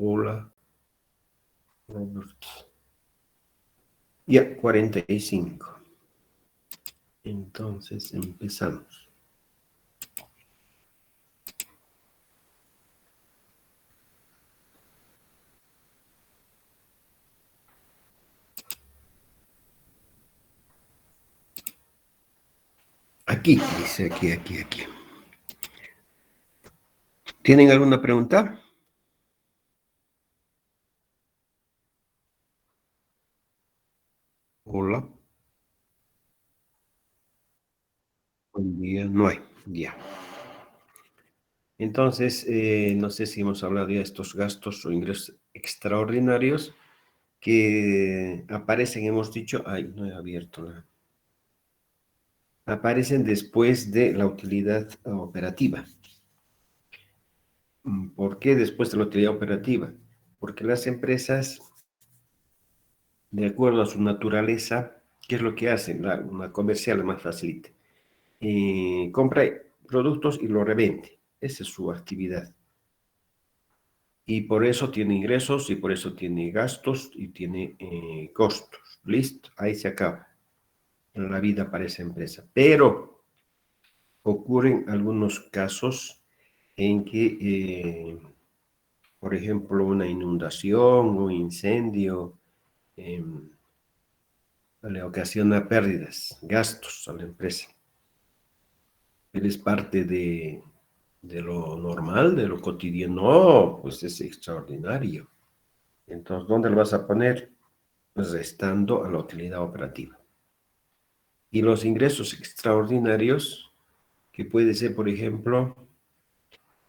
Hola, Robert. Ya, 45. Entonces empezamos. Aquí, dice aquí. ¿Tienen alguna pregunta? Hola, buen día. No hay, ya. Entonces, no sé si hemos hablado ya de estos gastos o ingresos extraordinarios que aparecen, hemos dicho, ay, no he abierto nada. Aparecen después de la utilidad operativa. ¿Por qué después de la utilidad operativa? Porque las empresas, de acuerdo a su naturaleza, ¿qué es lo que hacen? Una comercial es más facilita. Compra productos y lo revende. Esa es su actividad. Y por eso tiene ingresos y por eso tiene gastos y tiene costos. Listo, ahí se acaba la vida para esa empresa. Pero ocurren algunos casos en que, por ejemplo, una inundación o incendio eh, le ocasiona pérdidas, gastos a la empresa. Él es parte de lo normal, de lo cotidiano. No, pues es extraordinario. Entonces, ¿dónde lo vas a poner? Restando a la utilidad operativa. Y los ingresos extraordinarios, que puede ser, por ejemplo,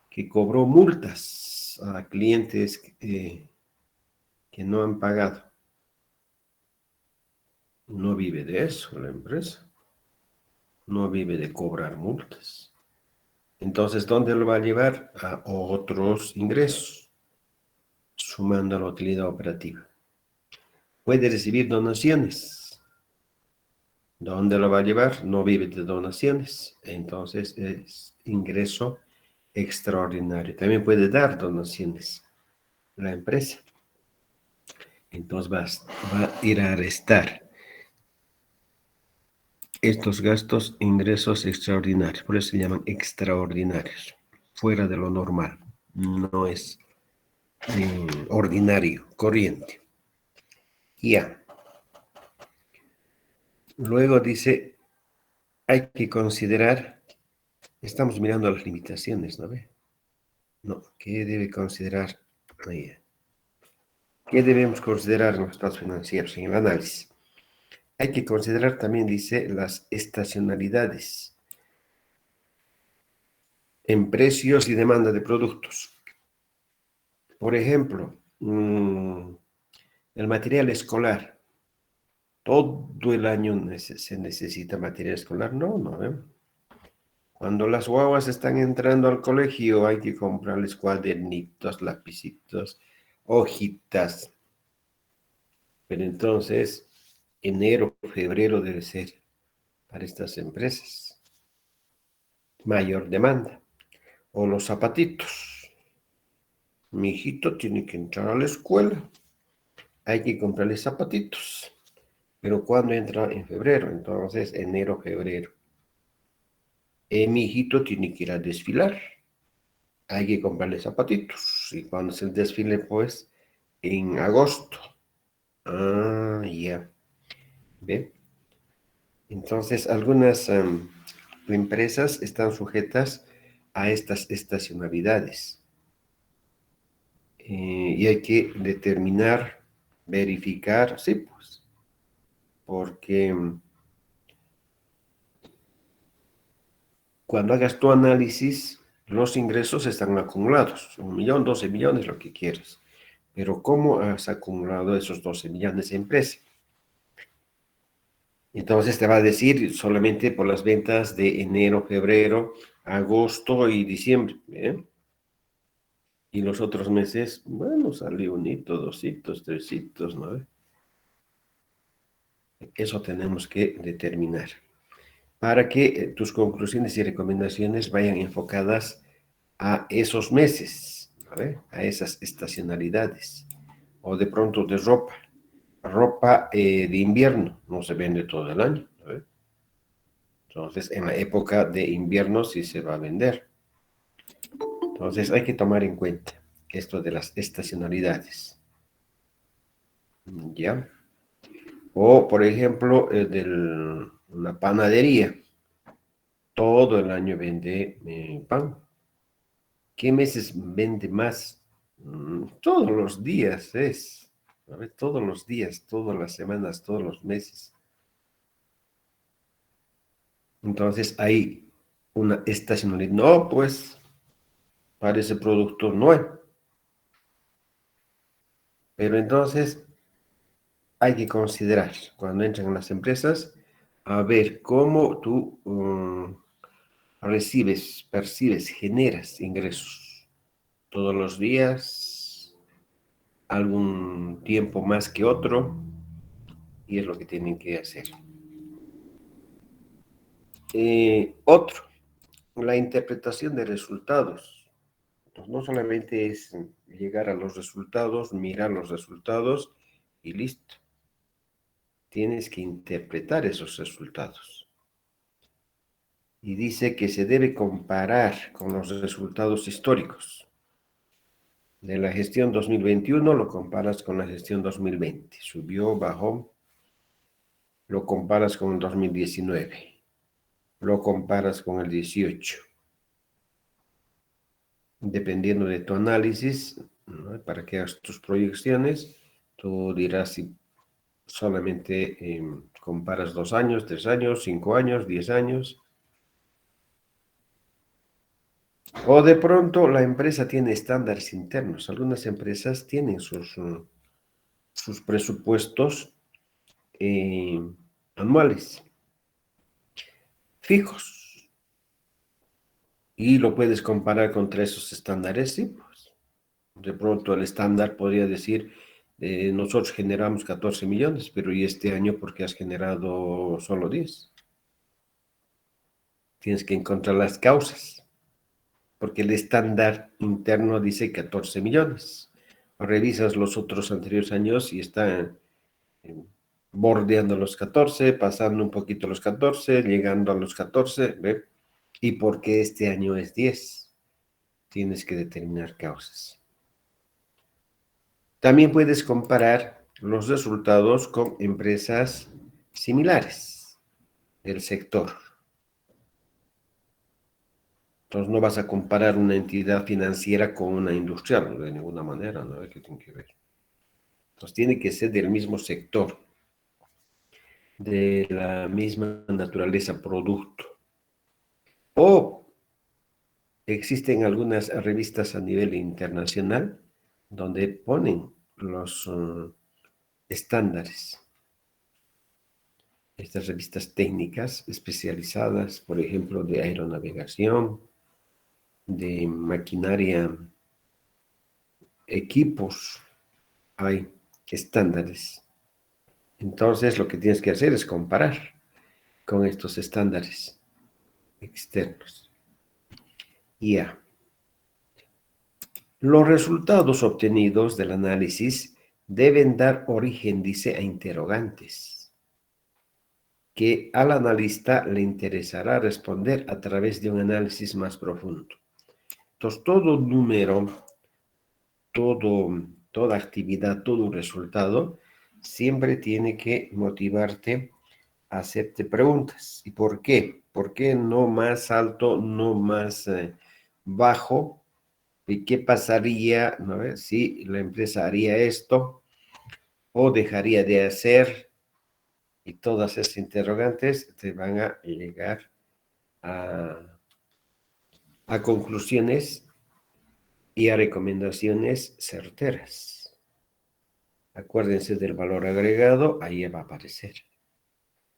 que cobró multas a clientes que no han pagado. No vive de eso la empresa. No vive de cobrar multas. Entonces, ¿dónde lo va a llevar? A otros ingresos, sumando a la utilidad operativa. Puede recibir donaciones. ¿Dónde lo va a llevar? No vive de donaciones. Entonces, es ingreso extraordinario. También puede dar donaciones la empresa. Entonces va a ir a restar estos gastos, ingresos extraordinarios. Por eso se llaman extraordinarios. Fuera de lo normal. No es ordinario, corriente. Ya. Luego dice, hay que considerar, estamos mirando las limitaciones, ¿no ve? No, ¿qué debe considerar? ¿Qué debemos considerar en los estados financieros, en el análisis? Hay que considerar también, dice, las estacionalidades en precios y demanda de productos. Por ejemplo, el material escolar. ¿Todo el año se necesita material escolar? No, no. Cuando las guaguas están entrando al colegio hay que comprarles cuadernitos, lapicitos, hojitas. Pero entonces, enero, febrero debe ser para estas empresas. Mayor demanda. O los zapatitos. Mi hijito tiene que entrar a la escuela. Hay que comprarle zapatitos. Pero ¿cuándo entra? En febrero. Entonces, enero, febrero. Mi hijito tiene que ir a desfilar. Hay que comprarle zapatitos. Y cuando se desfile, pues, en agosto. Ah, ya. ¿Ve? Entonces, algunas empresas están sujetas a estas estacionalidades. Y hay que determinar, verificar, sí, pues, porque cuando hagas tu análisis, los ingresos están acumulados, 1 millón, 12 millones, lo que quieras. Pero ¿cómo has acumulado esos 12 millones de empresa? Entonces te va a decir solamente por las ventas de enero, febrero, agosto y diciembre. ¿Eh? Y los otros meses, bueno, salió 1, 2, 3, ¿no? Eso tenemos que determinar para que tus conclusiones y recomendaciones vayan enfocadas a esos meses. a esas estacionalidades. O de pronto de ropa. Ropa de invierno no se vende todo el año. Entonces, en la época de invierno sí se va a vender. Entonces, hay que tomar en cuenta esto de las estacionalidades. ¿Ya? O, por ejemplo, una panadería. Todo el año vende pan. ¿Qué meses vende más? Todos los días es. A ver, todos los días, todas las semanas, todos los meses. Entonces hay una estacionalidad. No, pues para ese producto no hay. Pero entonces hay que considerar cuando entran las empresas a ver cómo tú recibes, percibes, generas ingresos todos los días, algún tiempo más que otro, y es lo que tienen que hacer. Otro, la interpretación de resultados. Pues no solamente es llegar a los resultados, mirar los resultados y listo. Tienes que interpretar esos resultados. Y dice que se debe comparar con los resultados históricos. De la gestión 2021 lo comparas con la gestión 2020. Subió, bajó, lo comparas con el 2019. Lo comparas con el 18. Dependiendo de tu análisis, ¿no? Para que hagas tus proyecciones, tú dirás si solamente comparas 2 años, 3 años, 5 años, 10 años. O de pronto la empresa tiene estándares internos. Algunas empresas tienen sus presupuestos anuales fijos y lo puedes comparar contra esos estándares. Sí, pues de pronto el estándar podría decir, nosotros generamos 14 millones, pero ¿y este año por qué has generado solo 10? Tienes que encontrar las causas, porque el estándar interno dice 14 millones. Revisas los otros anteriores años y están bordeando los 14, pasando un poquito los 14, llegando a los 14, ¿ve? ¿Y por qué este año es 10? Tienes que determinar causas. También puedes comparar los resultados con empresas similares del sector. Entonces no vas a comparar una entidad financiera con una industrial, de ninguna manera, ¿no? ¿Qué tiene que ver? Entonces tiene que ser del mismo sector, de la misma naturaleza producto. O existen algunas revistas a nivel internacional donde ponen los estándares. Estas revistas técnicas especializadas, por ejemplo, de aeronavegación, de maquinaria, equipos, hay estándares. Entonces, lo que tienes que hacer es comparar con estos estándares externos. Ya. Los resultados obtenidos del análisis deben dar origen, dice, a interrogantes que al analista le interesará responder a través de un análisis más profundo. Entonces, todo número, toda actividad, todo resultado, siempre tiene que motivarte a hacerte preguntas. ¿Y por qué? ¿Por qué no más alto, no más bajo? ¿Y qué pasaría, ¿no? Si la empresa haría esto o dejaría de hacer? Y todas esas interrogantes te van a llegar a conclusiones y a recomendaciones certeras. Acuérdense del valor agregado, ahí va a aparecer.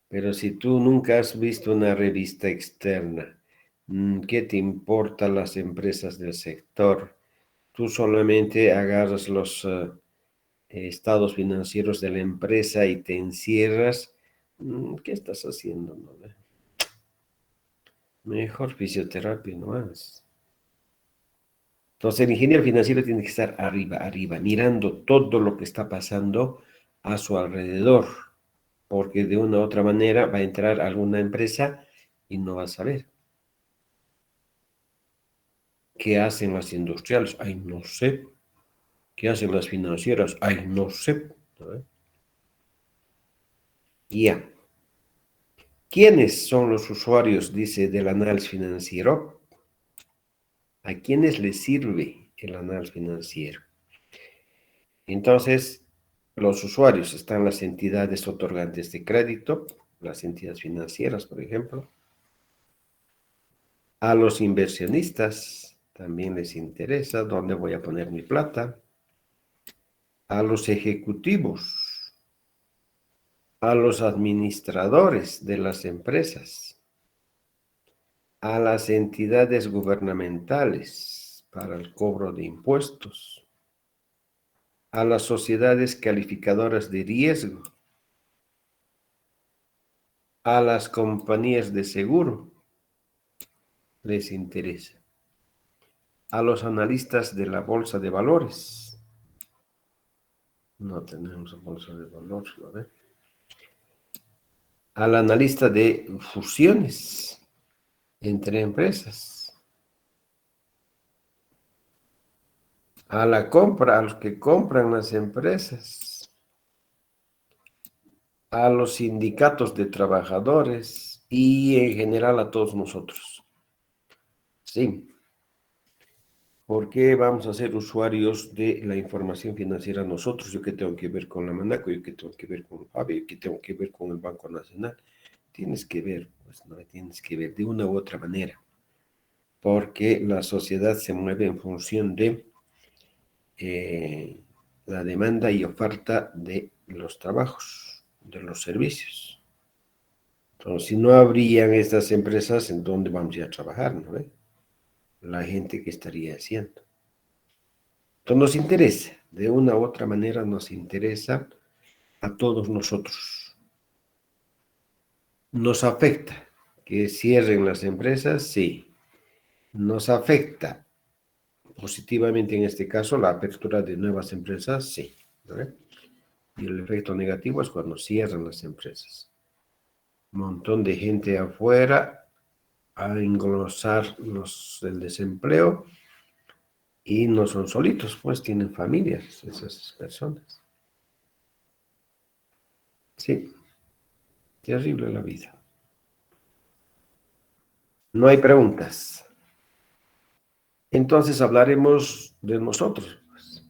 Pero si tú nunca has visto una revista externa, ¿qué te importan las empresas del sector? Tú solamente agarras los estados financieros de la empresa y te encierras. ¿Qué estás haciendo, no? Mejor fisioterapia no más. Entonces, el ingeniero financiero tiene que estar arriba, mirando todo lo que está pasando a su alrededor, porque de una u otra manera va a entrar alguna empresa y no va a saber. ¿Qué hacen las industriales? Ay, no sé. ¿Qué hacen las financieras? Ay, no sé. ¿No? Ya. ¿Quiénes son los usuarios, dice, del análisis financiero? ¿A quiénes les sirve el análisis financiero? Entonces, los usuarios están las entidades otorgantes de crédito, las entidades financieras, por ejemplo. A los inversionistas también les interesa dónde voy a poner mi plata. A los ejecutivos, a los administradores de las empresas, a las entidades gubernamentales para el cobro de impuestos, a las sociedades calificadoras de riesgo, a las compañías de seguro les interesa, a los analistas de la bolsa de valores. No tenemos bolsa de valores, ¿no ve? Al analista de fusiones entre empresas, a la compra, a los que compran las empresas, a los sindicatos de trabajadores y en general a todos nosotros. Sí, ¿por qué vamos a ser usuarios de la información financiera nosotros? Yo que tengo que ver con la Manaco, yo que tengo que ver con Fabio, yo que tengo que ver con el Banco Nacional. Tienes que ver, pues no tienes que ver de una u otra manera, porque la sociedad se mueve en función de la demanda y oferta de los trabajos, de los servicios. Entonces, si no habrían estas empresas, ¿en dónde vamos a ir a trabajar, no ve? La gente que estaría haciendo. Entonces, nos interesa, de una u otra manera nos interesa a todos nosotros. Nos afecta que cierren las empresas, sí. Nos afecta positivamente en este caso la apertura de nuevas empresas, sí, ¿no ve? Y el efecto negativo es cuando cierran las empresas. Un montón de gente afuera a engrosar el desempleo y no son solitos, pues tienen familias esas personas. Sí, terrible la vida. No hay preguntas. Entonces hablaremos de nosotros, pues.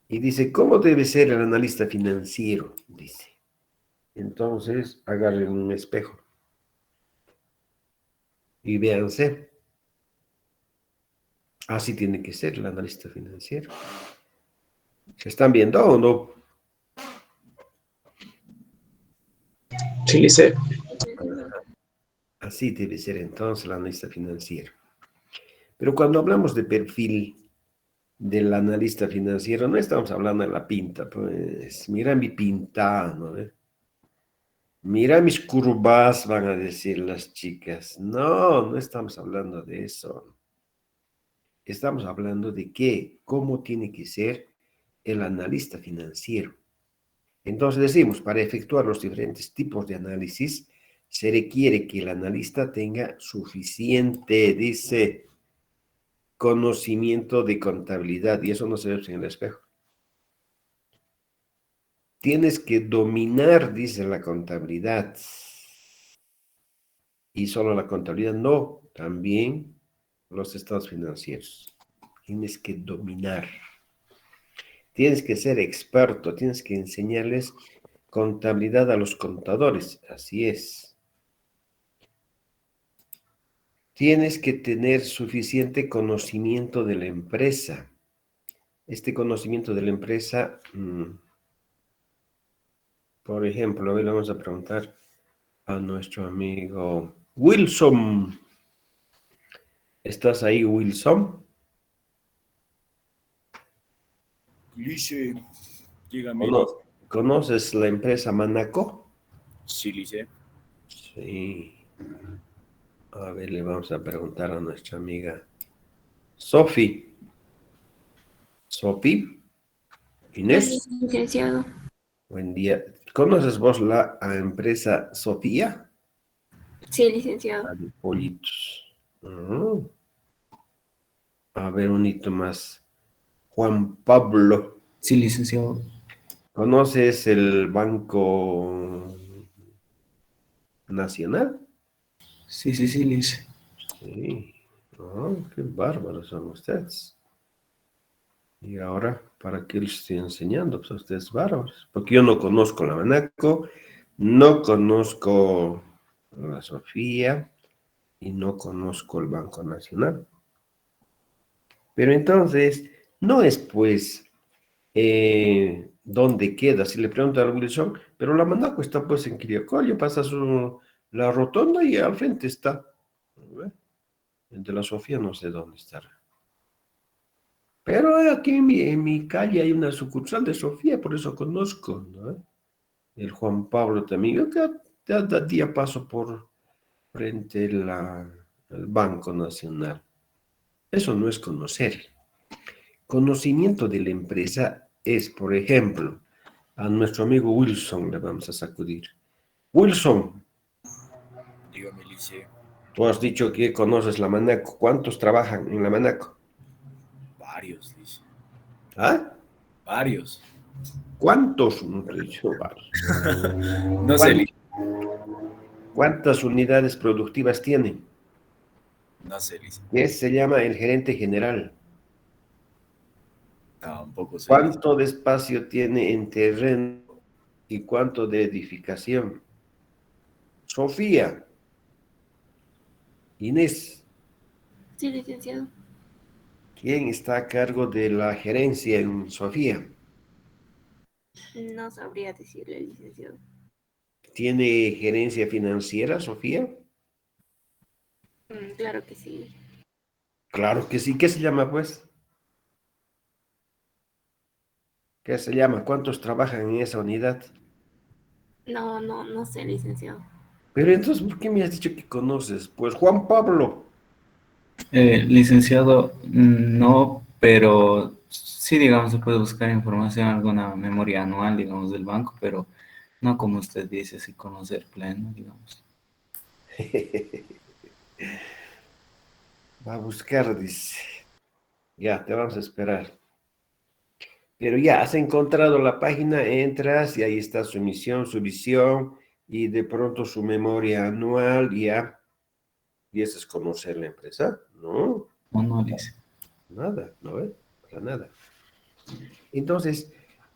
Y dice, ¿cómo debe ser el analista financiero? Dice. Entonces, agarren un espejo y véanse. Así tiene que ser el analista financiero. ¿Se están viendo o no? Sí, Lice. Así debe ser entonces el analista financiero. Pero cuando hablamos de perfil del analista financiero, no estamos hablando de la pinta, pues mira mi pinta, ¿no? Mira mis curvas, van a decir las chicas. No, no estamos hablando de eso. Estamos hablando de qué, cómo tiene que ser el analista financiero. Entonces decimos, para efectuar los diferentes tipos de análisis, se requiere que el analista tenga suficiente, dice, conocimiento de contabilidad, y eso no se ve en el espejo. Tienes que dominar, dice la contabilidad, y solo la contabilidad, no, también los estados financieros. Tienes que dominar. Tienes que ser experto, tienes que enseñarles contabilidad a los contadores, así es. Tienes que tener suficiente conocimiento de la empresa. Este conocimiento de la empresa, por ejemplo, hoy le vamos a preguntar a nuestro amigo Wilson. ¿Estás ahí, Wilson? Lice, dígame. ¿Conoces la empresa Manaco? Sí, Lice. Sí. A ver, le vamos a preguntar a nuestra amiga Sofi. Sofi. Buen día, Inés. licenciado. Buen día. ¿Conoces vos la empresa Sofía? Sí, licenciado. La de pollitos. Ah, a ver, un hito más. Juan Pablo. Sí, licenciado. ¿Conoces el Banco Nacional? Sí, lice. Sí. Ah, qué bárbaros son ustedes. Y ahora, ¿para qué les estoy enseñando? Pues a ustedes bárbaros. Porque yo no conozco la Manaco, no conozco la Sofía y no conozco el Banco Nacional. Pero entonces, no es pues dónde queda. Si le pregunto a Wilson, pero la Manaco está pues en Quiriacoyo, pasas la rotonda y al frente está. ¿Ve? El de la Sofía no sé dónde estará. Pero aquí en mi calle hay una sucursal de Sofía, por eso conozco, ¿no? El Juan Pablo también. Yo cada día paso por frente al Banco Nacional. Eso no es conocer. Conocimiento de la empresa es, por ejemplo, a nuestro amigo Wilson le vamos a sacudir. Wilson, Dígame, lice. tú has dicho que conoces la Manaco. ¿Cuántos trabajan en la Manaco? Varios, lice. ¿Ah? Varios. ¿Cuántos? No te he dicho varios. No sé, lice. ¿Cuántas unidades productivas tienen? No sé, lice. ¿Qué se llama el gerente general? Tampoco sé, lice. ¿Cuánto de espacio tiene en terreno y cuánto de edificación? Sofía, Inés, Sí, licenciado. ¿quién está a cargo de la gerencia en Sofía? No sabría decirle, licenciado. ¿Tiene gerencia financiera, Sofía? Claro que sí. Claro que sí. ¿Qué se llama, pues? ¿Qué se llama? ¿Cuántos trabajan en esa unidad? No sé, licenciado. Pero entonces, ¿por qué me has dicho que conoces? Pues Juan Pablo. Licenciado, no, pero sí, digamos, se puede buscar información en alguna memoria anual, digamos, del banco, pero no como usted dice, así conocer pleno, digamos. Va a buscar, dice. Ya, te vamos a esperar. Pero ya has encontrado la página, entras y ahí está su misión, su visión y de pronto su memoria anual y ya empiezas a conocer la empresa. No, O no, dice. nada, no, para nada. Entonces,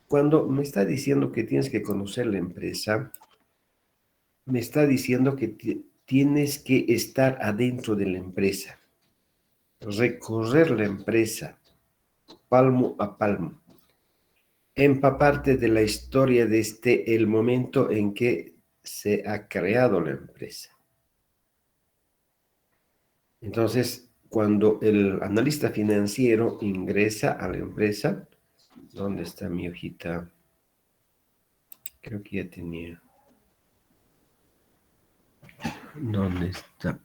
cuando me está diciendo que tienes que conocer la empresa, me está diciendo que tienes que estar adentro de la empresa, recorrer la empresa palmo a palmo, empaparte de la historia desde el momento en que se ha creado la empresa. Entonces, cuando el analista financiero ingresa a la empresa, ¿dónde está mi hojita? Creo que ya tenía. ¿Dónde está?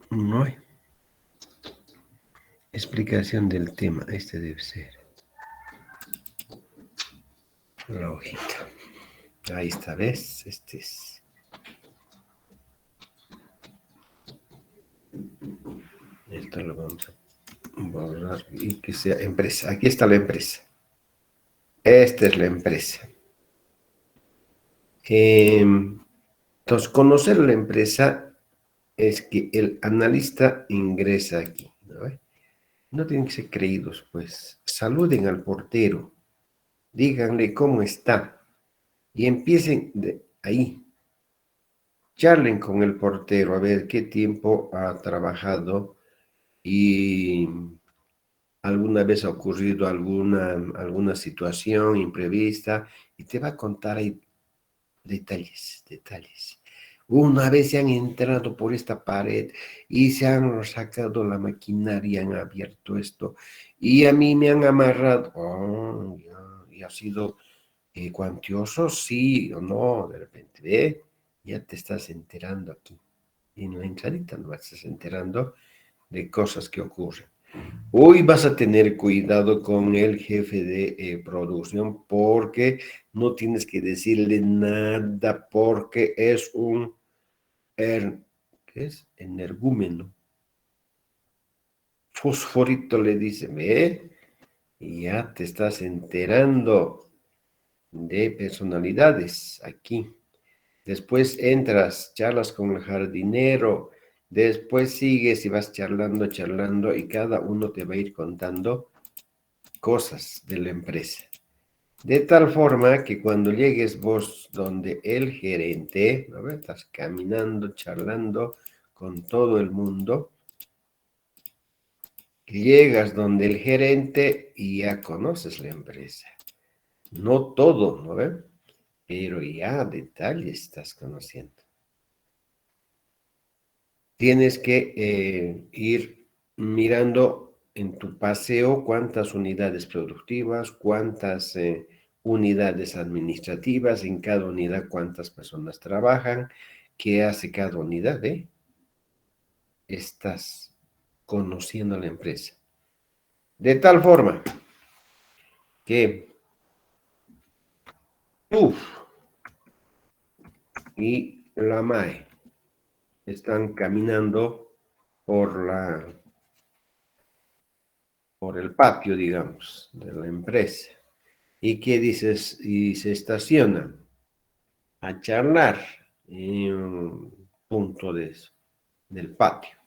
No hay. Explicación del tema. Este debe ser. La hojita. Ahí está, ¿ves? Este es. Esto lo vamos a borrar y que sea empresa. Aquí está la empresa. Esta es la empresa. Entonces, conocer la empresa es que el analista ingresa aquí, ¿no? No tienen que ser creídos, pues. Saluden al portero, díganle cómo está y empiecen de ahí. Charlen con el portero a ver qué tiempo ha trabajado y alguna vez ha ocurrido alguna situación imprevista y te va a contar ahí detalles. Una vez se han entrado por esta pared y se han sacado la maquinaria, han abierto esto y a mí me han amarrado. Oh, ya, y ha sido cuantioso, sí o no, de repente, ¿ve? Ya te estás enterando aquí. En la entradita no estás enterando de cosas que ocurren. Hoy vas a tener cuidado con el jefe de producción porque no tienes que decirle nada porque es un ¿qué es? Energúmeno. Fosforito le dice, ve, y ya te estás enterando de personalidades aquí. Después entras, charlas con el jardinero, después sigues y vas charlando, charlando, y cada uno te va a ir contando cosas de la empresa. De tal forma que cuando llegues vos donde el gerente, ¿no ves? Estás caminando, charlando con todo el mundo, que llegas donde el gerente y ya conoces la empresa. No todo, ¿no ves? Pero ya detalles estás conociendo. Tienes que ir mirando en tu paseo cuántas unidades productivas, cuántas unidades administrativas, en cada unidad cuántas personas trabajan, qué hace cada unidad, ¿eh? Estás conociendo la empresa. De tal forma que tú y la MAE están caminando por el patio, digamos, de la empresa. ¿Y qué dices? Y se estacionan a charlar en un punto del patio.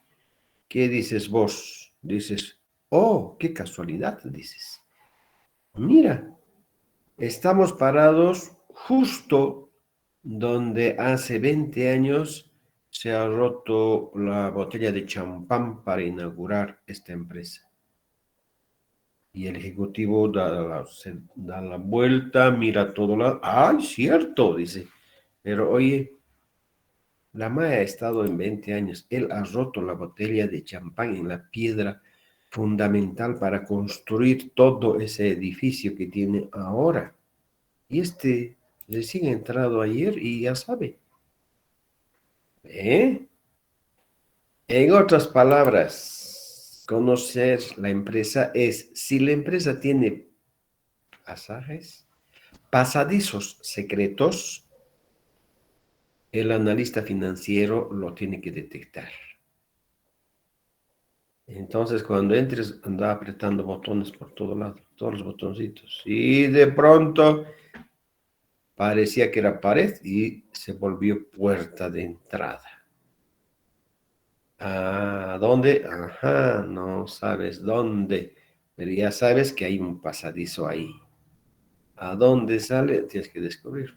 ¿Qué dices vos? Dices, oh, qué casualidad, dices. Mira, estamos parados justo donde hace 20 años se ha roto la botella de champán para inaugurar esta empresa. Y el ejecutivo se da la vuelta, mira a todo lado. ¡Ay, cierto! Dice. Pero oye, la MAE ha estado en 20 años. Él ha roto la botella de champán en la piedra fundamental para construir todo ese edificio que tiene ahora. Y este recién entrado ayer y ya sabe. ¿Eh? En otras palabras, conocer la empresa es, si la empresa tiene pasajes, pasadizos secretos, el analista financiero lo tiene que detectar. Entonces, cuando entres, anda apretando botones por todo lado, todos los botoncitos. Y de pronto parecía que era pared y se volvió puerta de entrada. ¿A dónde? Ajá, no sabes dónde, pero ya sabes que hay un pasadizo ahí. ¿A dónde sale? Tienes que descubrir.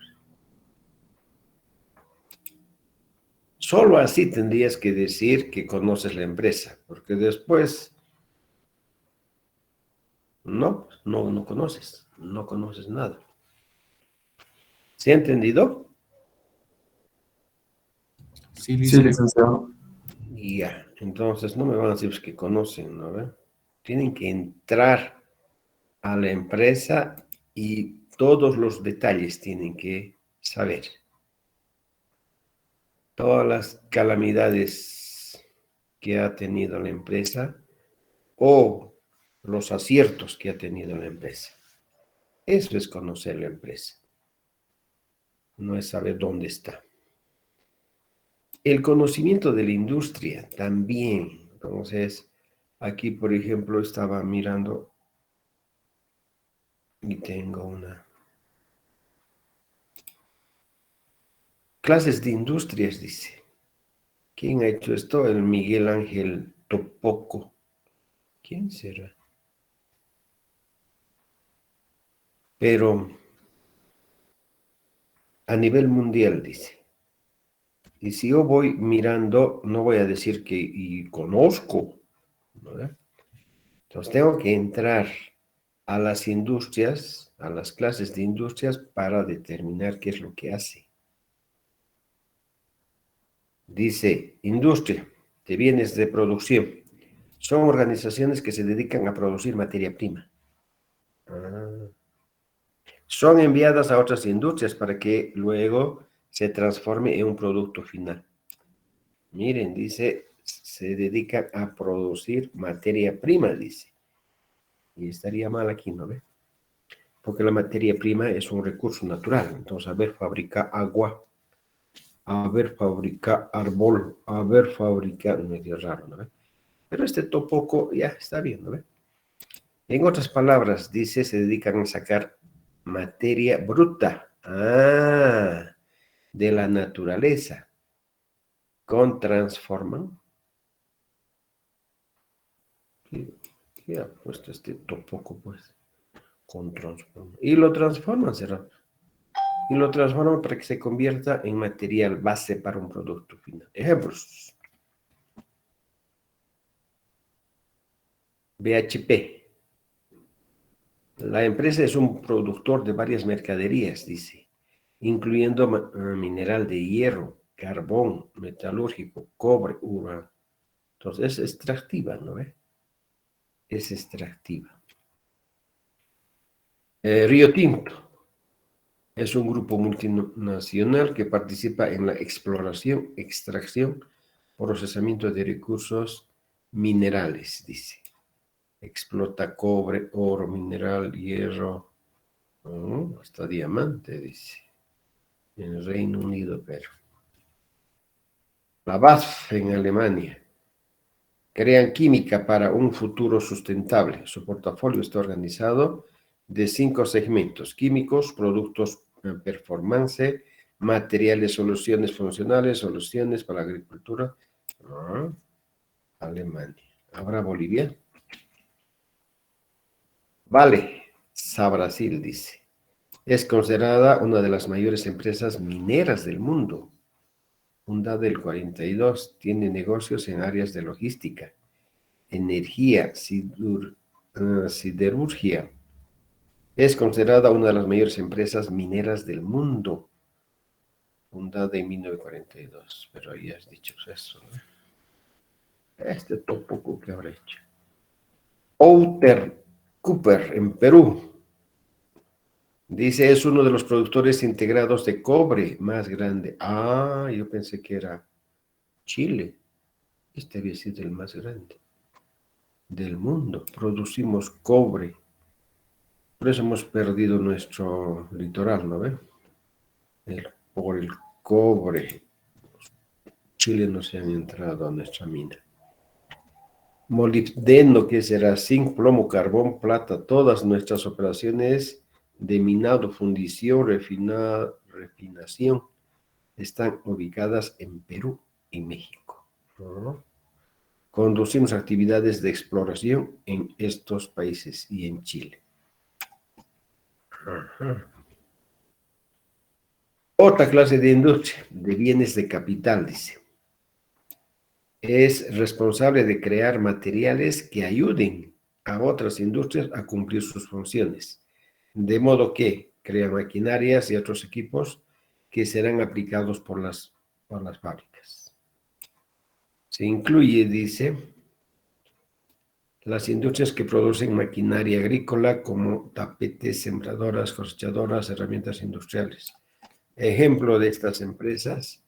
Solo así tendrías que decir que conoces la empresa, porque después no conoces, no conoces nada. ¿Se ha entendido? Sí, Sí, licenciado. licenciado. Ya, entonces no me van a decir que conocen, ¿no? Tienen que entrar a la empresa y todos los detalles tienen que saber. Todas las calamidades que ha tenido la empresa o los aciertos que ha tenido la empresa. Eso es conocer la empresa. No es saber dónde está. El conocimiento de la industria también. Entonces, aquí, por ejemplo, estaba mirando y tengo una clases de industrias, dice. ¿Quién ha hecho esto? El Miguel Ángel Topoco. ¿Quién será? Pero a nivel mundial, dice. Y si yo voy mirando, no voy a decir que y conozco, ¿verdad? Entonces tengo que entrar a las industrias, a las clases de industrias para determinar qué es lo que hace. Dice, industria, de bienes de producción. Son organizaciones que se dedican a producir materia prima. Son enviadas a otras industrias para que luego se transforme en un producto final. Miren, dice, se dedican a producir materia prima, dice. Y estaría mal aquí, ¿no ve? Porque la materia prima es un recurso natural. Entonces, a ver, fabrica agua, a ver, fabrica árbol, a ver, fabrica, medio raro, ¿no ve? Pero este topoco ya está bien, ¿no ve? En otras palabras, dice, se dedican a sacar materia bruta, de la naturaleza, con transforman. ¿Qué ha puesto este topoco, pues? Con transforman. Y lo transforman, será. Y lo transforman para que se convierta en material base para un producto final. Ejemplos. BHP. La empresa es un productor de varias mercaderías, dice, incluyendo mineral de hierro, carbón, metalúrgico, cobre, uranio. Entonces es extractiva, ¿no ve? Es extractiva. Río Tinto es un grupo multinacional que participa en la exploración, extracción, procesamiento de recursos minerales, dice. Explota cobre, oro, mineral, hierro, hasta diamante, dice. En el Reino Unido, pero. La BASF en Alemania. Crean química para un futuro sustentable. Su portafolio está organizado de 5 segmentos: químicos, productos performance, materiales, soluciones funcionales, soluciones para la agricultura. Alemania. ¿Habrá Bolivia? Vale, Brasil, dice. Es considerada una de las mayores empresas mineras del mundo. Fundada en el 42, tiene negocios en áreas de logística, energía, siderurgia. Es considerada una de las mayores empresas mineras del mundo. Fundada en 1942, pero ahí has dicho eso, ¿no? Este tampoco que habrá hecho. Outer Cooper, en Perú. Dice, es uno de los productores integrados de cobre más grande. Yo pensé que era Chile. Este había sido el más grande del mundo. Producimos cobre. Por eso hemos perdido nuestro litoral, ¿no ve? Por el cobre. Chile no se han entrado a nuestra mina. Molibdeno, que será zinc, plomo, carbón, plata. Todas nuestras operaciones de minado, fundición, refinación están ubicadas en Perú y México. Conducimos actividades de exploración en estos países y en Chile. Otra clase de industria, de bienes de capital, dice. Es responsable de crear materiales que ayuden a otras industrias a cumplir sus funciones, de modo que crea maquinarias y otros equipos que serán aplicados por las fábricas. Se incluye, dice, las industrias que producen maquinaria agrícola como tapetes, sembradoras, cosechadoras, herramientas industriales. Ejemplo de estas empresas,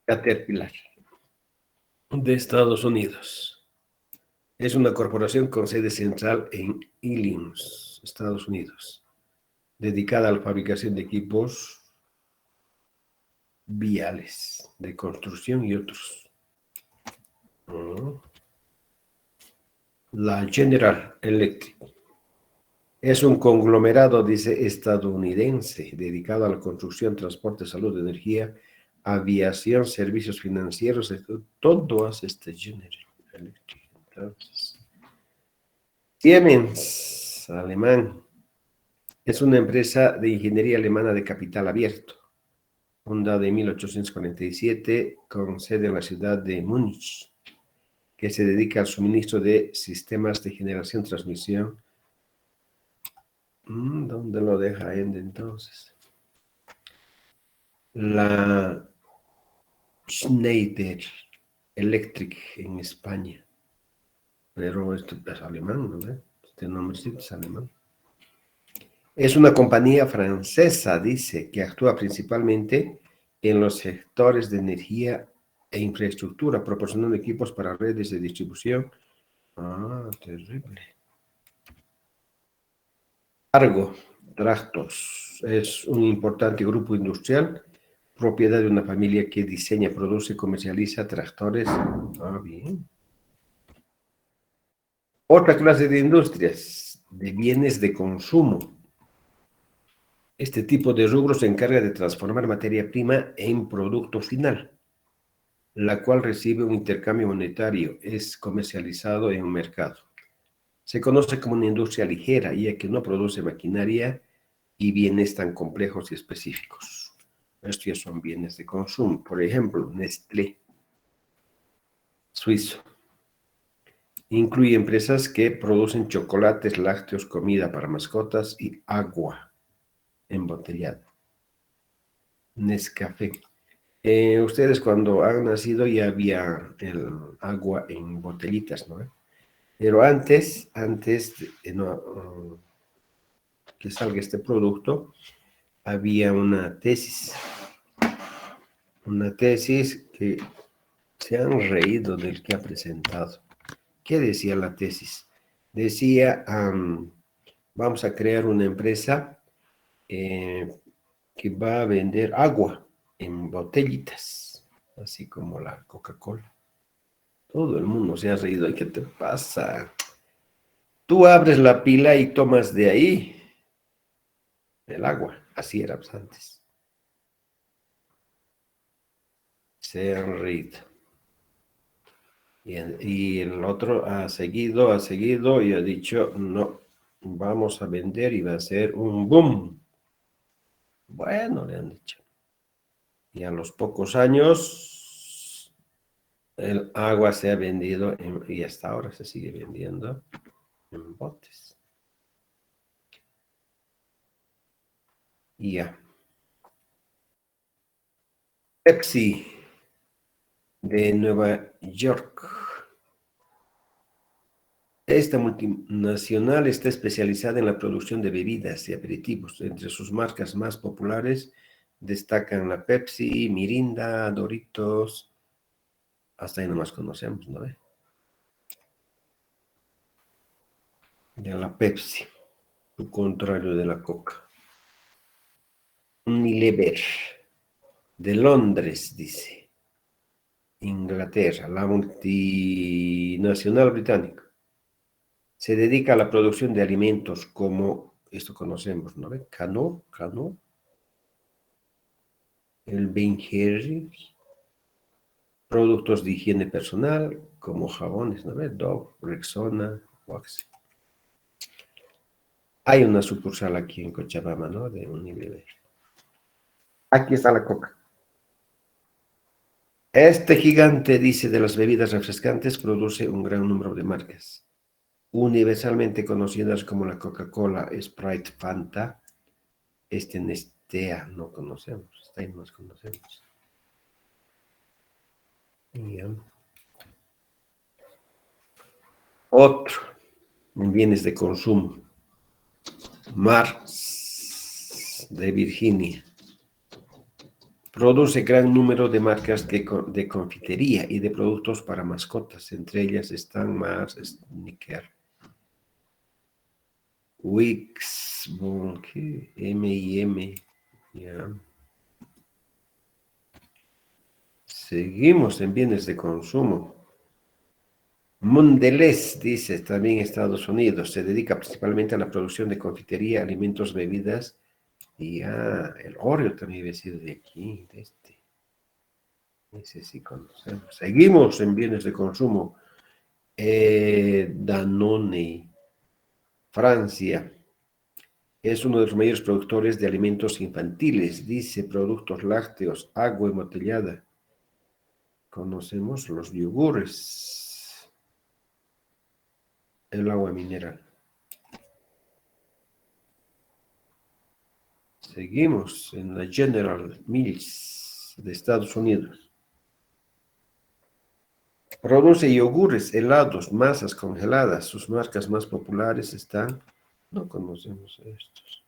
Caterpillar, de Estados Unidos. Es una corporación con sede central en Illinois, Estados Unidos, dedicada a la fabricación de equipos viales, de construcción y otros. La General Electric es un conglomerado, dice, estadounidense, dedicado a la construcción, transporte, salud, energía, aviación, servicios financieros, todo hace este General Electric. Entonces, Siemens, alemán, es una empresa de ingeniería alemana de capital abierto, fundada en 1847, con sede en la ciudad de Múnich, que se dedica al suministro de sistemas de generación, transmisión. ¿Dónde lo deja Ende entonces? La Schneider Electric en España. Pero esto es alemán, ¿no? Este nombre sí es alemán. Es una compañía francesa, dice, que actúa principalmente en los sectores de energía e infraestructura, proporcionando equipos para redes de distribución. Ah, terrible. Argo Tractors es un importante grupo industrial, propiedad de una familia que diseña, produce y comercializa tractores. Ah, bien. Otra clase de industrias, de bienes de consumo. Este tipo de rubro se encarga de transformar materia prima en producto final, la cual recibe un intercambio monetario, es comercializado en un mercado. Se conoce como una industria ligera, ya que no produce maquinaria y bienes tan complejos y específicos. Estos ya son bienes de consumo. Por ejemplo, Nestlé, suizo. Incluye empresas que producen chocolates, lácteos, comida para mascotas y agua embotellada. Nescafé. Ustedes cuando han nacido ya había el agua en botellitas, ¿no? Pero antes que salga este producto, había una tesis que se han reído del que ha presentado. ¿Qué decía la tesis? Decía, vamos a crear una empresa que va a vender agua en botellitas, así como la Coca-Cola. Todo el mundo se ha reído. ¿Y qué te pasa? Tú abres la pila y tomas de ahí el agua. Así era pues, antes. Se han reído. Y el otro ha seguido y ha dicho, no, vamos a vender y va a ser un boom. Bueno, le han dicho. Y a los pocos años, el agua se ha vendido y hasta ahora se sigue vendiendo en botes. Y ya. Pepsi de Nueva York. Esta multinacional está especializada en la producción de bebidas y aperitivos. Entre sus marcas más populares destacan la Pepsi, Mirinda, Doritos. Hasta ahí nomás conocemos, ¿no? De la Pepsi, lo contrario de la Coca. Unilever, de Londres, dice. Inglaterra, la multinacional británica. Se dedica a la producción de alimentos como, esto conocemos, ¿no? Cano, el Ben Jerry's, productos de higiene personal como jabones, ¿no? Dove, Rexona, Wax. Hay una sucursal aquí en Cochabamba, ¿no? De Unilever. Aquí está la Coca. Este gigante, dice, de las bebidas refrescantes produce un gran número de marcas, universalmente conocidas como la Coca-Cola, Sprite, Fanta. Nestea no conocemos, esta ahí no más conocemos. Otro, bienes de consumo. Mars, de Virginia. Produce gran número de marcas de confitería y de productos para mascotas. Entre ellas están Mars, Snicker, Wix, M&M. Ya. Seguimos en bienes de consumo. Mondelez, dice, también Estados Unidos, se dedica principalmente a la producción de confitería, alimentos, bebidas. Y el Oreo también había sido de aquí, de este. Ese sí conocemos. Seguimos en bienes de consumo. Danone, Francia. Es uno de los mayores productores de alimentos infantiles. Dice productos lácteos, agua embotellada. Conocemos los yogures. El agua mineral. Seguimos en la General Mills de Estados Unidos. Produce yogures, helados, masas congeladas. Sus marcas más populares están... No conocemos estos.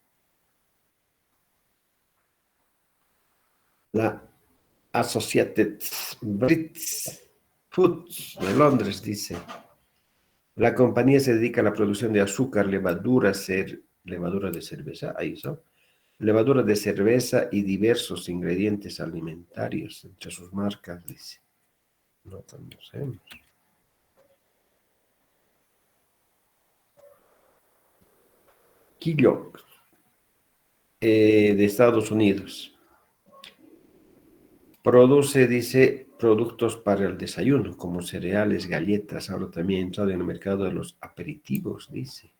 La Associated Brits Foods de Londres, dice. La compañía se dedica a la producción de azúcar, levadura de cerveza, ahí está. Levadura de cerveza y diversos ingredientes alimentarios entre sus marcas, dice. No conocemos. Kellogg, de Estados Unidos. Produce, dice, productos para el desayuno, como cereales, galletas. Ahora también ha entrado en el mercado de los aperitivos, dice.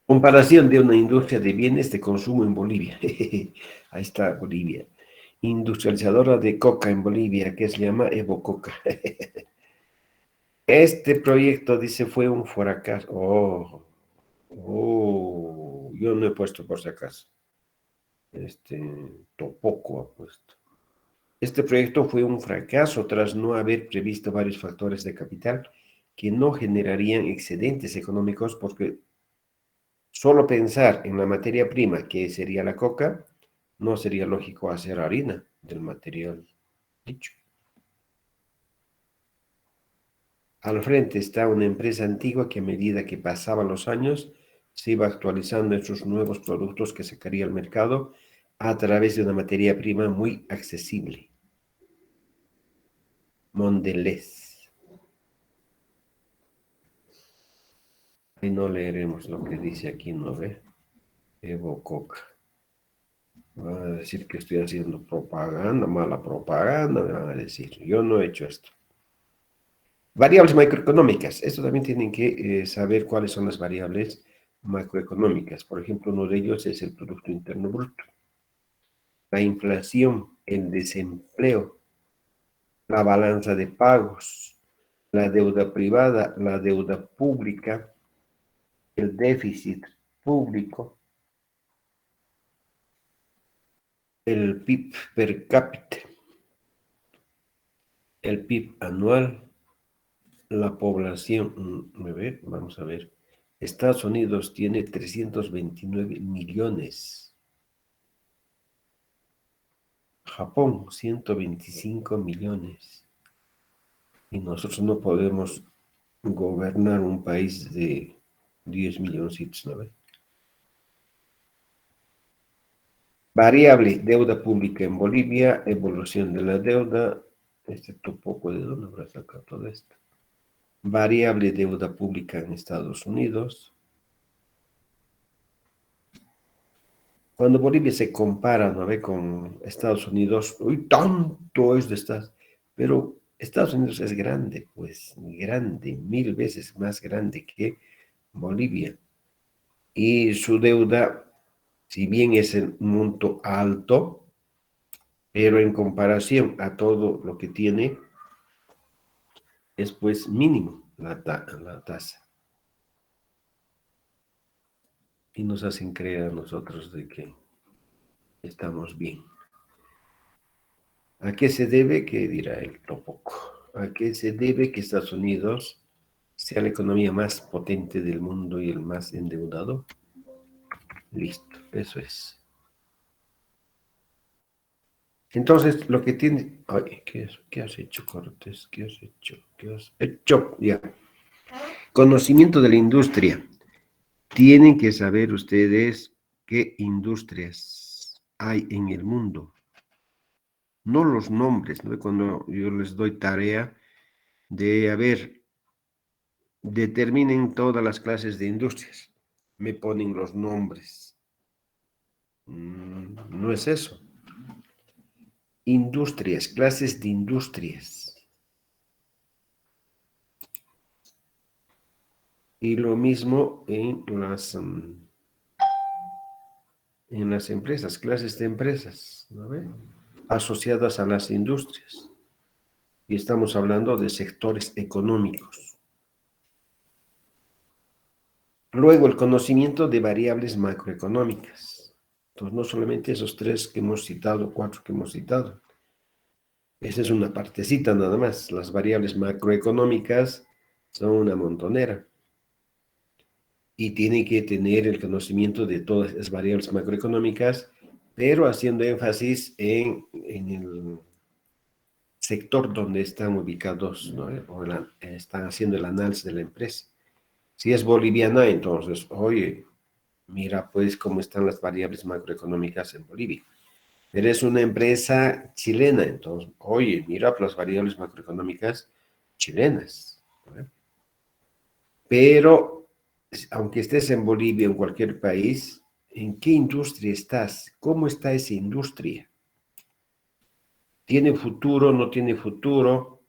Comparación de una industria de bienes de consumo en Bolivia. Ahí está Bolivia. Industrializadora de coca en Bolivia, que se llama Evo Coca. Este proyecto, dice, fue un fracaso. Yo no he puesto por si acaso. Tampoco ha puesto. Este proyecto fue un fracaso tras no haber previsto varios factores de capital que no generarían excedentes económicos porque solo pensar en la materia prima, que sería la coca, no sería lógico hacer harina del material dicho. Al frente está una empresa antigua que a medida que pasaban los años se iba actualizando en sus nuevos productos que sacaría al mercado a través de una materia prima muy accesible. Mondelez. Y no leeremos lo que dice aquí, ¿no ve? Evo Coca. Van a decir que estoy haciendo propaganda, mala propaganda, me van a decir. Yo no he hecho esto. Variables macroeconómicas. Esto también tienen que saber cuáles son las variables macroeconómicas. Por ejemplo, uno de ellos es el Producto Interno Bruto. La inflación, el desempleo, la balanza de pagos, la deuda privada, la deuda pública, el déficit público, el PIB per cápita, el PIB anual, la población. Vamos a ver. Estados Unidos tiene 329 millones. Japón, 125 millones. Y nosotros no podemos gobernar un país de 10 milloncitos, ¿no? Variable, deuda pública en Bolivia, evolución de la deuda. Poco de dónde habrá sacado todo esto. Variable, deuda pública en Estados Unidos. Cuando Bolivia se compara, ¿no ve?, con Estados Unidos, uy, tanto es de Estados, pero Estados Unidos es grande, pues grande, 1000 veces más grande que Bolivia. Y su deuda, si bien es un monto alto, pero en comparación a todo lo que tiene, es pues mínimo la tasa. Y nos hacen creer a nosotros de que estamos bien. ¿A qué se debe? ¿Qué dirá él? Tampoco. ¿A qué se debe que Estados Unidos sea la economía más potente del mundo y el más endeudado? Listo, eso es. Entonces, lo que tiene... Ay, ¿qué has hecho, Cortés? ¿Qué has hecho? ¿Qué has hecho? Ya. Conocimiento de la industria. Tienen que saber ustedes qué industrias hay en el mundo. No los nombres, ¿no? Cuando yo les doy tarea de, a ver, determinen todas las clases de industrias. Me ponen los nombres. No es eso. Industrias, clases de industrias. Y lo mismo en las empresas, clases de empresas, ¿no ve?, asociadas a las industrias. Y estamos hablando de sectores económicos. Luego, el conocimiento de variables macroeconómicas. Entonces, no solamente esos 3 que hemos citado, 4 que hemos citado. Esa es una partecita nada más. Las variables macroeconómicas son una montonera. Y tiene que tener el conocimiento de todas las variables macroeconómicas, pero haciendo énfasis en el sector donde están ubicados, ¿no? Están haciendo el análisis de la empresa. Si es boliviana, entonces, oye, mira pues cómo están las variables macroeconómicas en Bolivia. Pero es una empresa chilena, entonces, oye, mira las variables macroeconómicas chilenas, ¿no? Pero, aunque estés en Bolivia o en cualquier país, ¿en qué industria estás? ¿Cómo está esa industria? ¿Tiene futuro? ¿No tiene futuro?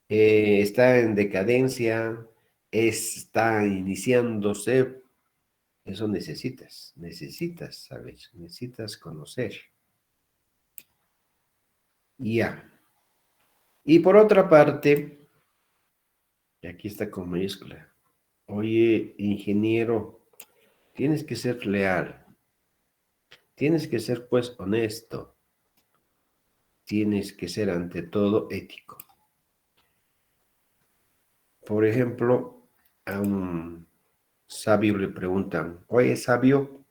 ¿Está en decadencia? ¿Está iniciándose? Eso necesitas saber, necesitas conocer. Ya. Y por otra parte, y aquí está con mayúscula, oye, ingeniero, tienes que ser leal, tienes que ser pues honesto, tienes que ser ante todo ético. Por ejemplo, a un sabio le preguntan, oye, sabio,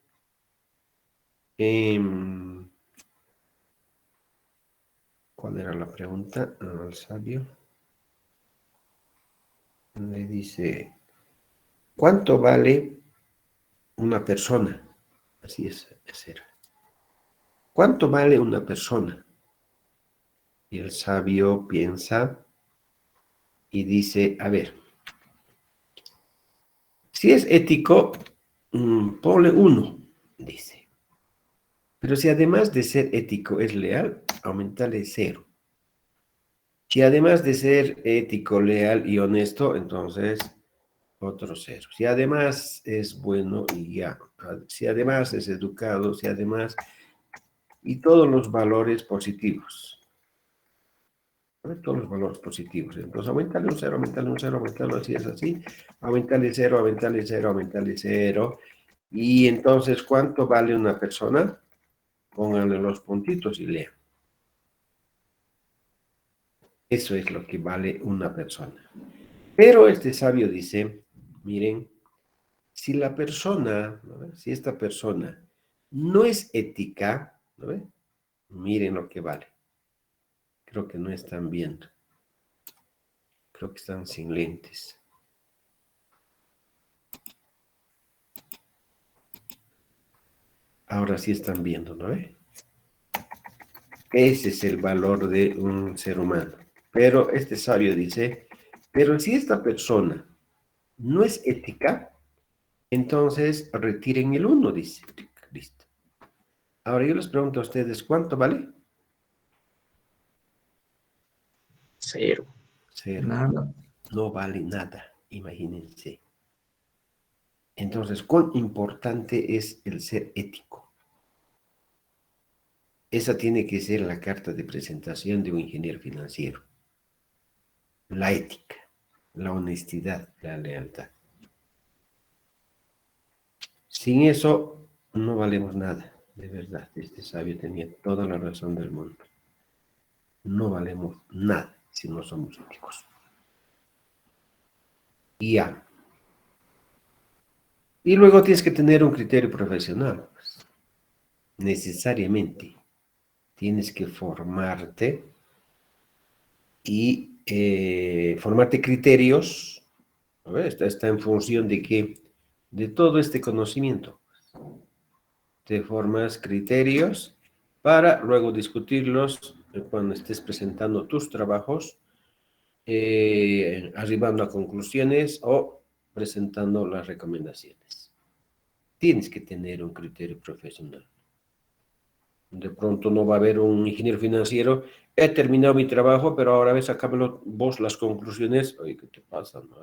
¿cuál era la pregunta al sabio? Le dice, ¿cuánto vale una persona? Así es, ese era. ¿Cuánto vale una persona? Y el sabio piensa y dice, a ver, si es ético, ponle 1, dice. Pero si además de ser ético es leal, aumentale 0. Si además de ser ético, leal y honesto, entonces otro 0. Si además es bueno y ya, si además es educado, si además, y todos los valores positivos. Todos los valores positivos. Entonces, aumentarle un 0, aumentarle un 0, aumentarlo así, es así. Aumentarle 0, aumentarle 0, aumentarle 0. Y entonces, ¿cuánto vale una persona? Pónganle los puntitos y lean. Eso es lo que vale una persona. Pero este sabio dice, miren, si la persona, ¿no? Si esta persona no es ética, ¿no? Miren lo que vale. Creo que no están viendo. Creo que están sin lentes. Ahora sí están viendo, ¿no? Ese es el valor de un ser humano. Pero este sabio dice, pero si esta persona no es ética, entonces retiren el 1, dice. Listo. Ahora yo les pregunto a ustedes, ¿cuánto vale? 0. 0. Nada. No vale nada, imagínense. Entonces, ¿cuán importante es el ser ético? Esa tiene que ser la carta de presentación de un ingeniero financiero. La ética, la honestidad, la lealtad. Sin eso, no valemos nada, de verdad. Este sabio tenía toda la razón del mundo. No valemos nada si no somos éticos. Y ya. Y luego tienes que tener un criterio profesional, pues. Necesariamente. Tienes que formarte y formarte criterios. A ver, está en función de qué, de todo este conocimiento. Te formas criterios para luego discutirlos cuando estés presentando tus trabajos, arribando a conclusiones o presentando las recomendaciones. Tienes que tener un criterio profesional. De pronto no va a haber un ingeniero financiero, he terminado mi trabajo, pero ahora ves, sacámelo vos las conclusiones. Oye, ¿qué te pasa? ¿No?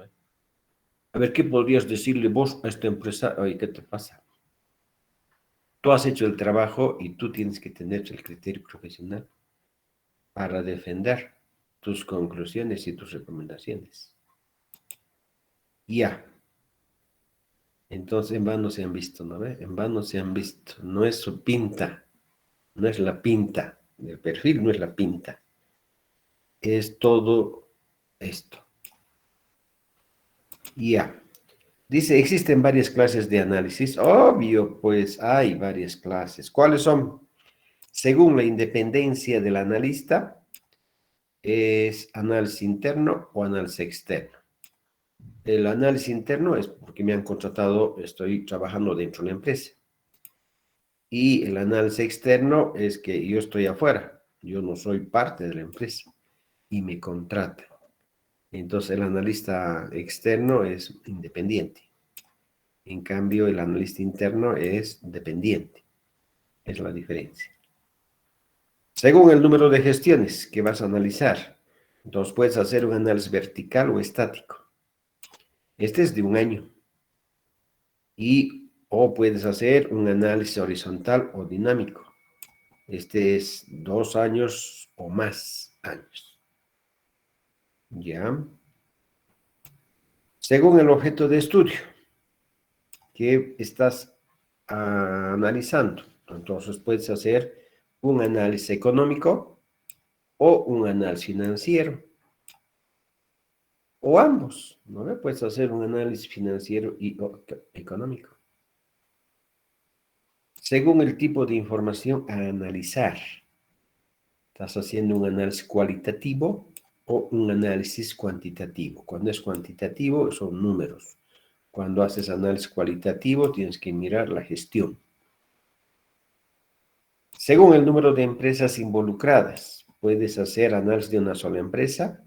A ver, ¿qué podrías decirle vos a esta empresa? Oye, ¿qué te pasa? Tú has hecho el trabajo y tú tienes que tener el criterio profesional para defender tus conclusiones y tus recomendaciones. Ya. Entonces, en vano se han visto, ¿no ve? En vano se han visto. No es su pinta, no es la pinta. El perfil no es la pinta. Es todo esto. Ya. Dice, existen varias clases de análisis. Obvio, pues hay varias clases. ¿Cuáles son? Según la independencia del analista, es análisis interno o análisis externo. El análisis interno es porque me han contratado, estoy trabajando dentro de la empresa. Y el análisis externo es que yo estoy afuera, yo no soy parte de la empresa y me contratan. Entonces el analista externo es independiente. En cambio, el analista interno es dependiente. Es la diferencia. Según el número de gestiones que vas a analizar, entonces puedes hacer un análisis vertical o estático. Este es de un año. O puedes hacer un análisis horizontal o dinámico. Este es 2 años o más años. ¿Ya? Según el objeto de estudio que estás analizando, entonces puedes hacer un análisis económico o un análisis financiero. O ambos, ¿no? Puedes hacer un análisis financiero y económico. Según el tipo de información a analizar, estás haciendo un análisis cualitativo o un análisis cuantitativo. Cuando es cuantitativo son números. Cuando haces análisis cualitativo tienes que mirar la gestión. Según el número de empresas involucradas, puedes hacer análisis de una sola empresa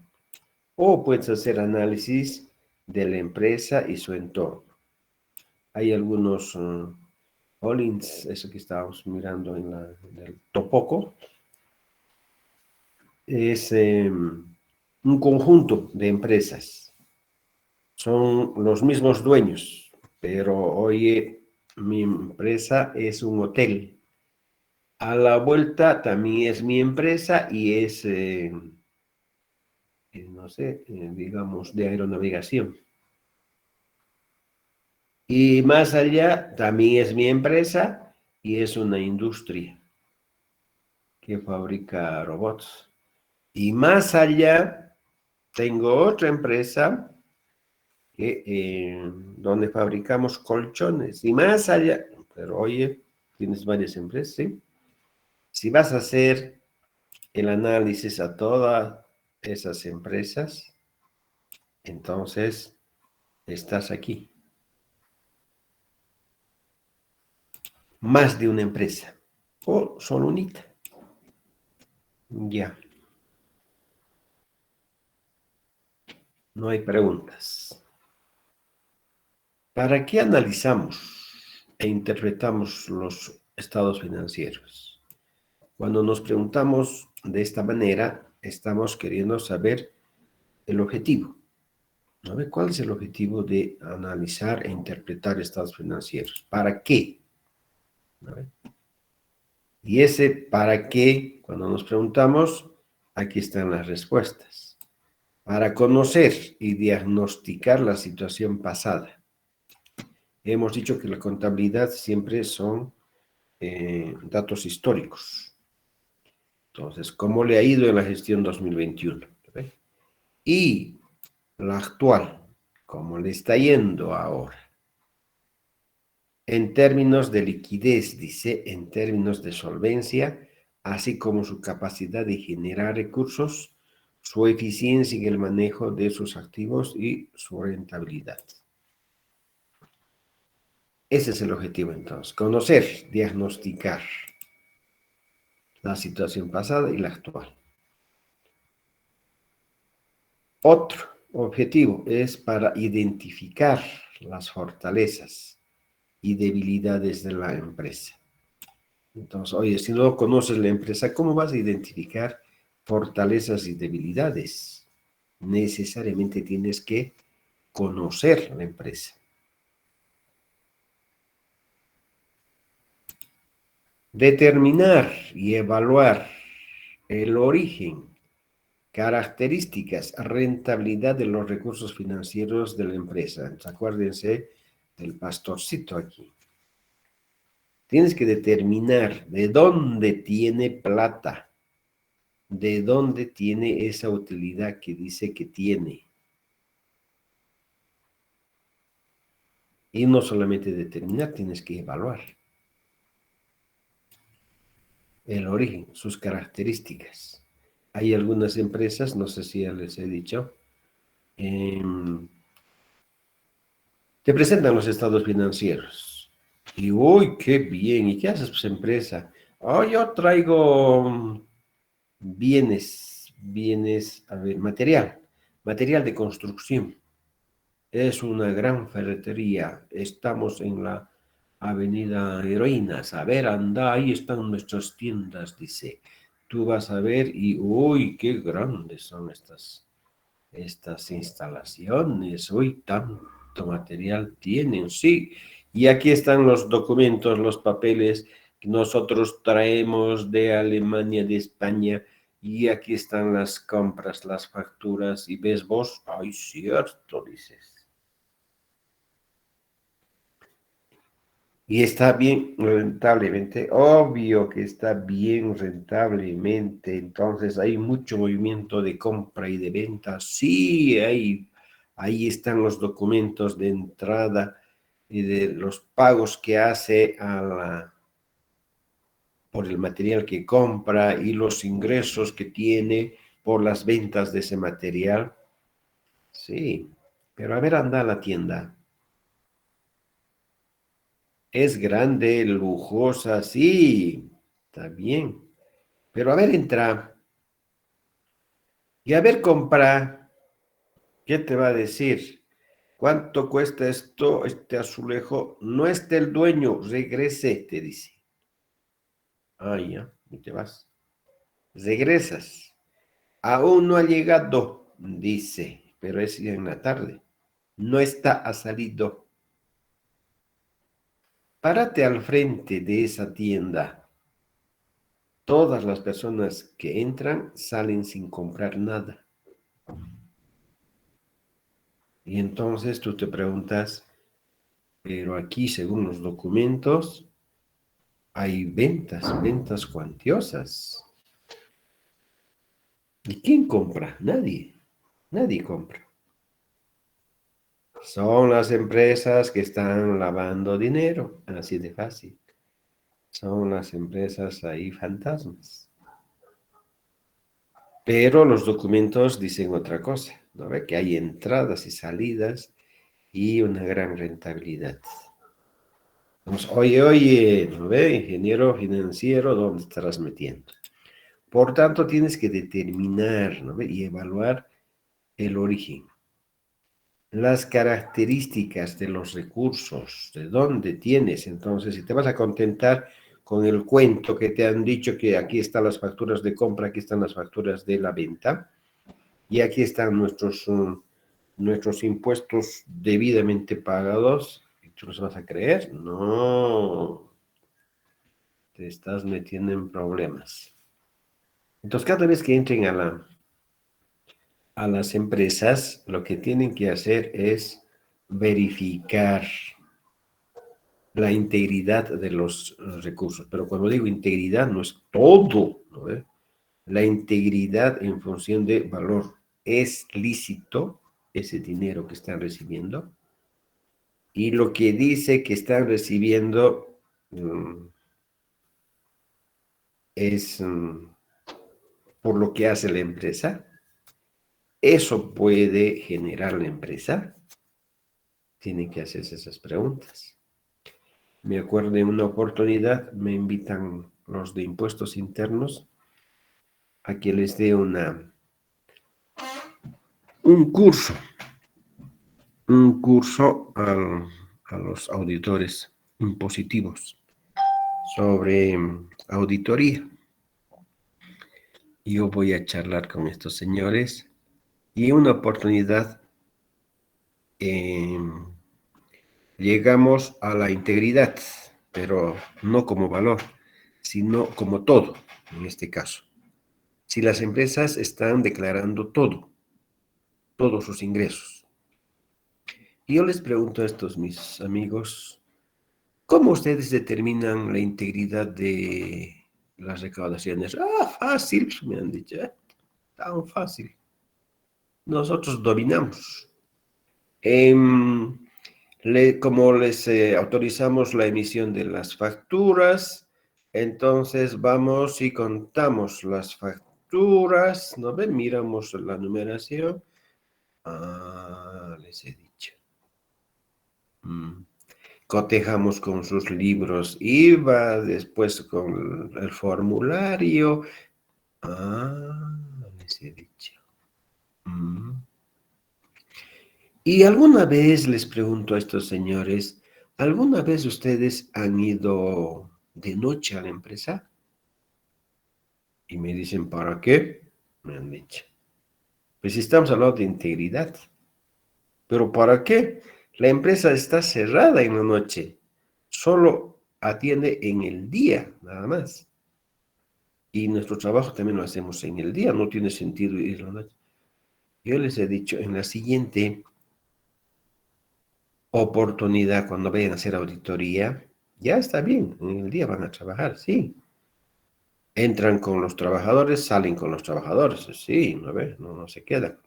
o puedes hacer análisis de la empresa y su entorno. Hay algunos holdings, eso que estábamos mirando en el Topoco, es un conjunto de empresas. Son los mismos dueños, pero oye, mi empresa es un hotel. A la vuelta también es mi empresa y es, no sé, digamos, de aeronavegación. Y más allá también es mi empresa y es una industria que fabrica robots. Y más allá tengo otra empresa donde fabricamos colchones. Y más allá, pero oye, tienes varias empresas, ¿sí? Si vas a hacer el análisis a todas esas empresas, entonces estás aquí. Más de una empresa o solo unita. Ya. No hay preguntas. ¿Para qué analizamos e interpretamos los estados financieros? Cuando nos preguntamos de esta manera, estamos queriendo saber el objetivo. ¿No? ¿Cuál es el objetivo de analizar e interpretar estados financieros? ¿Para qué? ¿No? Y ese para qué, cuando nos preguntamos, aquí están las respuestas. Para conocer y diagnosticar la situación pasada. Hemos dicho que la contabilidad siempre son datos históricos. Entonces, ¿cómo le ha ido en la gestión 2021? ¿Ve? Y la actual, ¿cómo le está yendo ahora? En términos de liquidez, dice, en términos de solvencia, así como su capacidad de generar recursos, su eficiencia en el manejo de sus activos y su rentabilidad. Ese es el objetivo entonces, conocer, diagnosticar la situación pasada y la actual. Otro objetivo es para identificar las fortalezas y debilidades de la empresa. Entonces, oye, si no conoces la empresa, ¿cómo vas a identificar fortalezas y debilidades? Necesariamente tienes que conocer la empresa. Determinar y evaluar el origen, características, rentabilidad de los recursos financieros de la empresa. Acuérdense del pastorcito aquí. Tienes que determinar de dónde tiene plata, de dónde tiene esa utilidad que dice que tiene. Y no solamente determinar, tienes que evaluar el origen, sus características. Hay algunas empresas, no sé si ya les he dicho, te presentan los estados financieros. Y, uy, qué bien. ¿Y qué haces, pues, empresa? Oh, yo traigo bienes, a ver, material de construcción. Es una gran ferretería. Estamos en la Avenida Heroínas. A ver, anda, ahí están nuestras tiendas, dice. Tú vas a ver y, uy, qué grandes son estas instalaciones. Uy, tanto material tienen, sí. Y aquí están los documentos, los papeles que nosotros traemos de Alemania, de España. Y aquí están las compras, las facturas. Y ves vos, ay, cierto, dices. Y está bien rentablemente, obvio que está bien rentablemente, entonces hay mucho movimiento de compra y de venta, sí, ahí están los documentos de entrada y de los pagos que hace por el material que compra y los ingresos que tiene por las ventas de ese material, sí, pero a ver, anda a la tienda. Es grande, lujosa, sí, está bien. Pero a ver, entra y a ver, compra. ¿Qué te va a decir? ¿Cuánto cuesta esto, este azulejo? No está el dueño, regrese, te dice. Ah, ya, y te vas. Regresas. Aún no ha llegado, dice, pero es ya en la tarde. No está, ha salido. Párate al frente de esa tienda. Todas las personas que entran salen sin comprar nada. Y entonces tú te preguntas, pero aquí, según los documentos, hay ventas cuantiosas. ¿Y quién compra? Nadie compra. Son las empresas que están lavando dinero, así de fácil. Son las empresas ahí fantasmas. Pero los documentos dicen otra cosa, ¿no ve? Que hay entradas y salidas y una gran rentabilidad. Vamos, oye, ¿no ve? Ingeniero financiero, ¿dónde estarás metiendo? Por tanto, tienes que determinar, ¿no ve? Y evaluar el origen, las características de los recursos, de dónde tienes. Entonces, si te vas a contentar con el cuento que te han dicho que aquí están las facturas de compra, aquí están las facturas de la venta, y aquí están nuestros impuestos debidamente pagados, ¿tú los vas a creer? No, te estás metiendo en problemas. Entonces, cada vez que entren a las empresas, lo que tienen que hacer es verificar la integridad de los recursos. Pero cuando digo integridad, no es todo, ¿no? La integridad en función de valor. ¿Es lícito ese dinero que están recibiendo? Y lo que dice que están recibiendo es por lo que hace la empresa. ¿Eso puede generar la empresa? Tienen que hacerse esas preguntas. Me acuerdo de una oportunidad, me invitan los de impuestos internos a que les dé un curso a los auditores impositivos sobre auditoría. Yo voy a charlar con estos señores y una oportunidad llegamos a la integridad, pero no como valor, sino como todo, en este caso. Si las empresas están declarando todos sus ingresos. Y yo les pregunto a estos mis amigos, ¿cómo ustedes determinan la integridad de las recaudaciones? Ah, fácil, me han dicho, tan fácil. Nosotros dominamos. Como les autorizamos la emisión de las facturas, entonces vamos y contamos las facturas, ¿no ven? Miramos la numeración. Les he dicho. Cotejamos con sus libros IVA, después con el formulario. Les he dicho. Y alguna vez les pregunto a estos señores, ¿alguna vez ustedes han ido de noche a la empresa? Y me dicen, ¿para qué? Me han dicho. Pues estamos hablando de integridad. ¿Pero para qué? La empresa está cerrada en la noche. Solo atiende en el día, nada más. Y nuestro trabajo también lo hacemos en el día. No tiene sentido ir a la noche. Yo les he dicho, en la siguiente oportunidad, cuando vayan a hacer auditoría, ya está bien, en el día van a trabajar, sí. Entran con los trabajadores, salen con los trabajadores, sí, ¿no ves? No se quedan.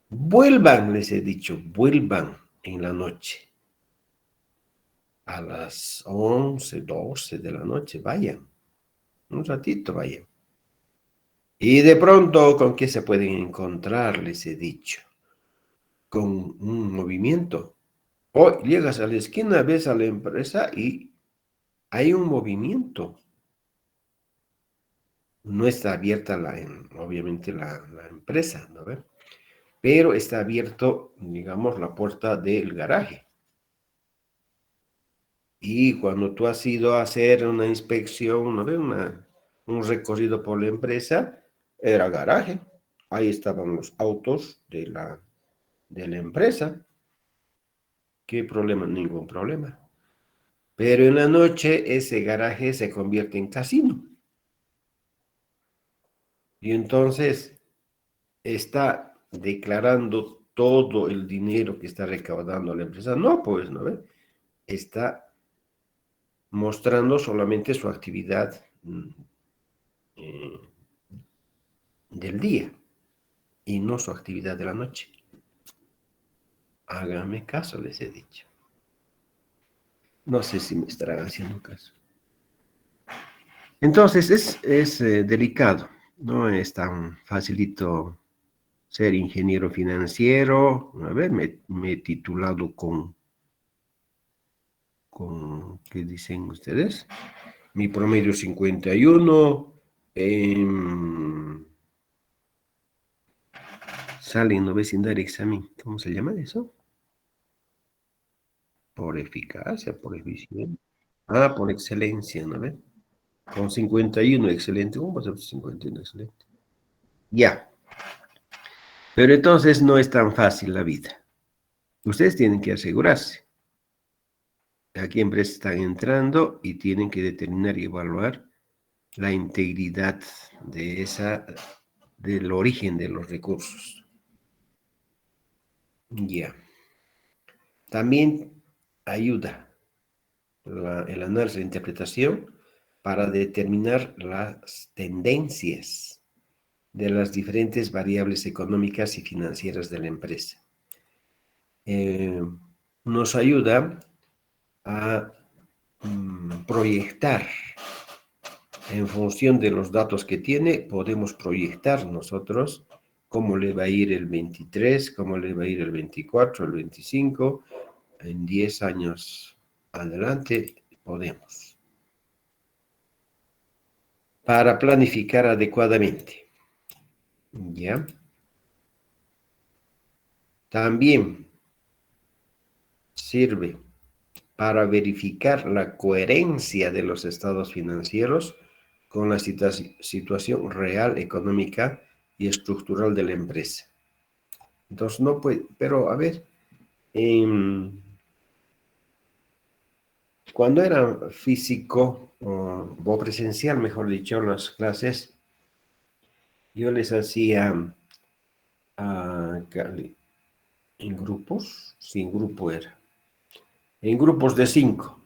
Vuelvan, les he dicho, vuelvan en la noche. A las 11, 12 de la noche, vayan. Un ratito vayan. Y de pronto, ¿con qué se pueden encontrar? Les he dicho. Con un movimiento. O llegas a la esquina, ves a la empresa y hay un movimiento. No está abierta, obviamente, la empresa, ¿no ves? Pero está abierto, digamos, la puerta del garaje. Y cuando tú has ido a hacer una inspección, ¿no ves? Un recorrido por la empresa, era garaje. Ahí estaban los autos de la empresa. ¿Qué problema? Ningún problema. Pero en la noche ese garaje se convierte en casino. Y entonces está declarando todo el dinero que está recaudando la empresa. No, pues, ¿no ve? Está mostrando solamente su actividad del día y no su actividad de la noche. Háganme caso, les he dicho. No sé si me estarán haciendo caso. Entonces, es delicado. No es tan facilito ser ingeniero financiero. A ver, me he titulado ¿qué dicen ustedes? Mi promedio 51. Sale, no vecindario examen. ¿Cómo se llama eso? Por eficacia, por eficiencia. Por excelencia, ¿no ve? Con 51, excelente. ¿Cómo pasa 51, excelente? Ya. Pero entonces no es tan fácil la vida. Ustedes tienen que asegurarse a qué empresa están entrando y tienen que determinar y evaluar la integridad del origen de los recursos. Ya. También ayuda el análisis de interpretación para determinar las tendencias de las diferentes variables económicas y financieras de la empresa. Nos ayuda a proyectar en función de los datos que tiene, podemos proyectar nosotros cómo le va a ir el 23, cómo le va a ir el 24, el 25, en 10 años adelante podemos. Para planificar adecuadamente. ¿Ya? También sirve para verificar la coherencia de los estados financieros con la situación real, económica y estructural de la empresa. Entonces, no puede, pero a ver, cuando era físico, o presencial, mejor dicho, las clases, yo les hacía en grupos, sin grupo era, en grupos de 5,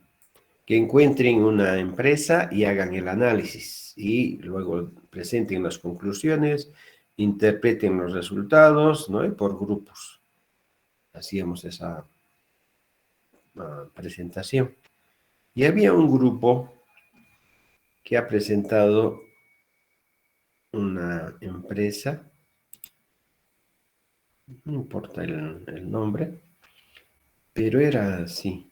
que encuentren una empresa y hagan el análisis y luego presenten las conclusiones, interpreten los resultados, ¿no? Por grupos. Hacíamos esa presentación. Y había un grupo que ha presentado una empresa, no importa el nombre, pero era así.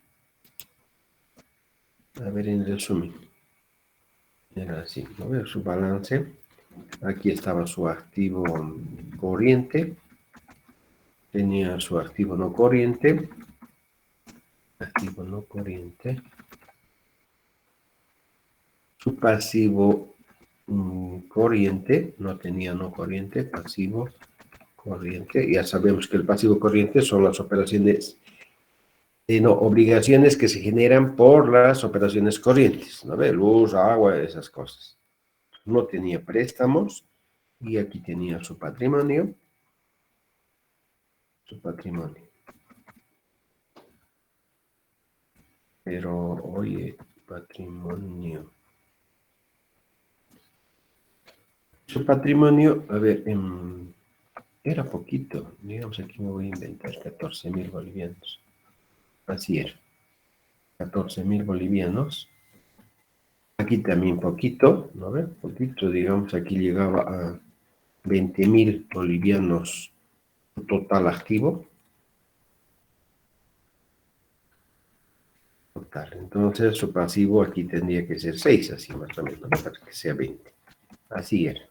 A ver, en resumen, era así. ¿No veo su balance? Aquí estaba su activo corriente, tenía su activo no corriente, su pasivo corriente, no tenía no corriente, pasivo corriente. Ya sabemos que el pasivo corriente son las operaciones, no, obligaciones que se generan por las operaciones corrientes, ¿no ve? Luz, agua, esas cosas. No tenía préstamos y aquí tenía su patrimonio. Pero, oye, patrimonio. Su patrimonio, a ver, era poquito. Digamos, aquí me voy a inventar 14.000 bolivianos. Así era. 14.000 bolivianos. Aquí también poquito, ¿no ve? Poquito, digamos, aquí llegaba a 20.000 bolivianos total activo. Total. Entonces, su pasivo aquí tendría que ser 6, así más o menos, ¿no? Para que sea 20. Así era.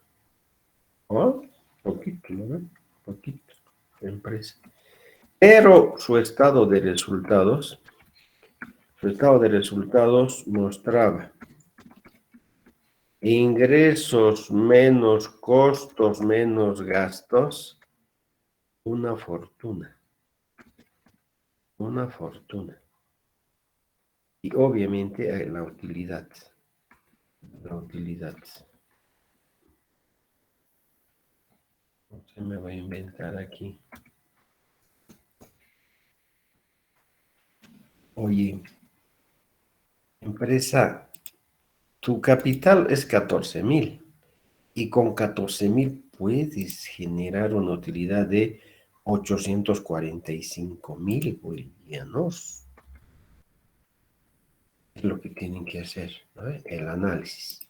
¿Oh? Poquito, ¿no ve? Poquito. Empresa. Pero su estado de resultados mostraba ingresos menos costos menos gastos, una fortuna. Y obviamente la utilidad. Se me voy a inventar aquí. Oye, empresa, tu capital es 14.000 y con 14.000 puedes generar una utilidad de 845.000 bolivianos. Es lo que tienen que hacer, ¿no? El análisis.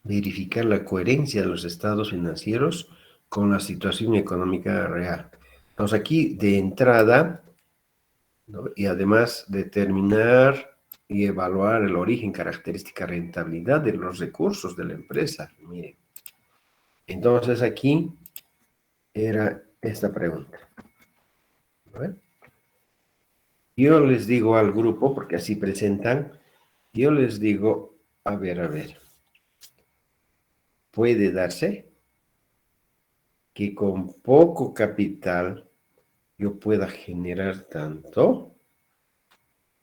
Verificar la coherencia de los estados financieros con la situación económica real. Entonces aquí de entrada, ¿no? Y además determinar y evaluar el origen, característica, rentabilidad de los recursos de la empresa. Miren. Entonces aquí era esta pregunta. ¿No? Yo les digo al grupo, porque así presentan, yo les digo, a ver, puede darse que con poco capital yo pueda generar tanto.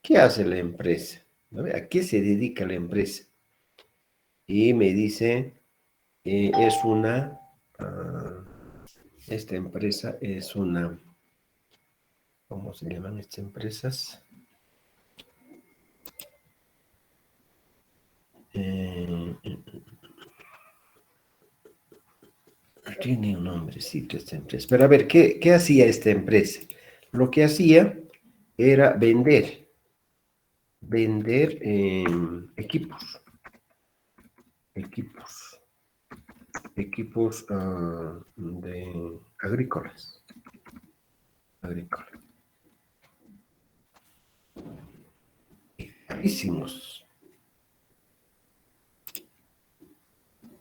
¿Qué hace la empresa? ¿A qué se dedica la empresa? Y me dice, es una, esta empresa es una, ¿cómo se llaman estas empresas? Tiene un nombrecito esta empresa. Pero a ver, ¿qué hacía esta empresa? Lo que hacía era vender equipos de agrícolas. Carísimos.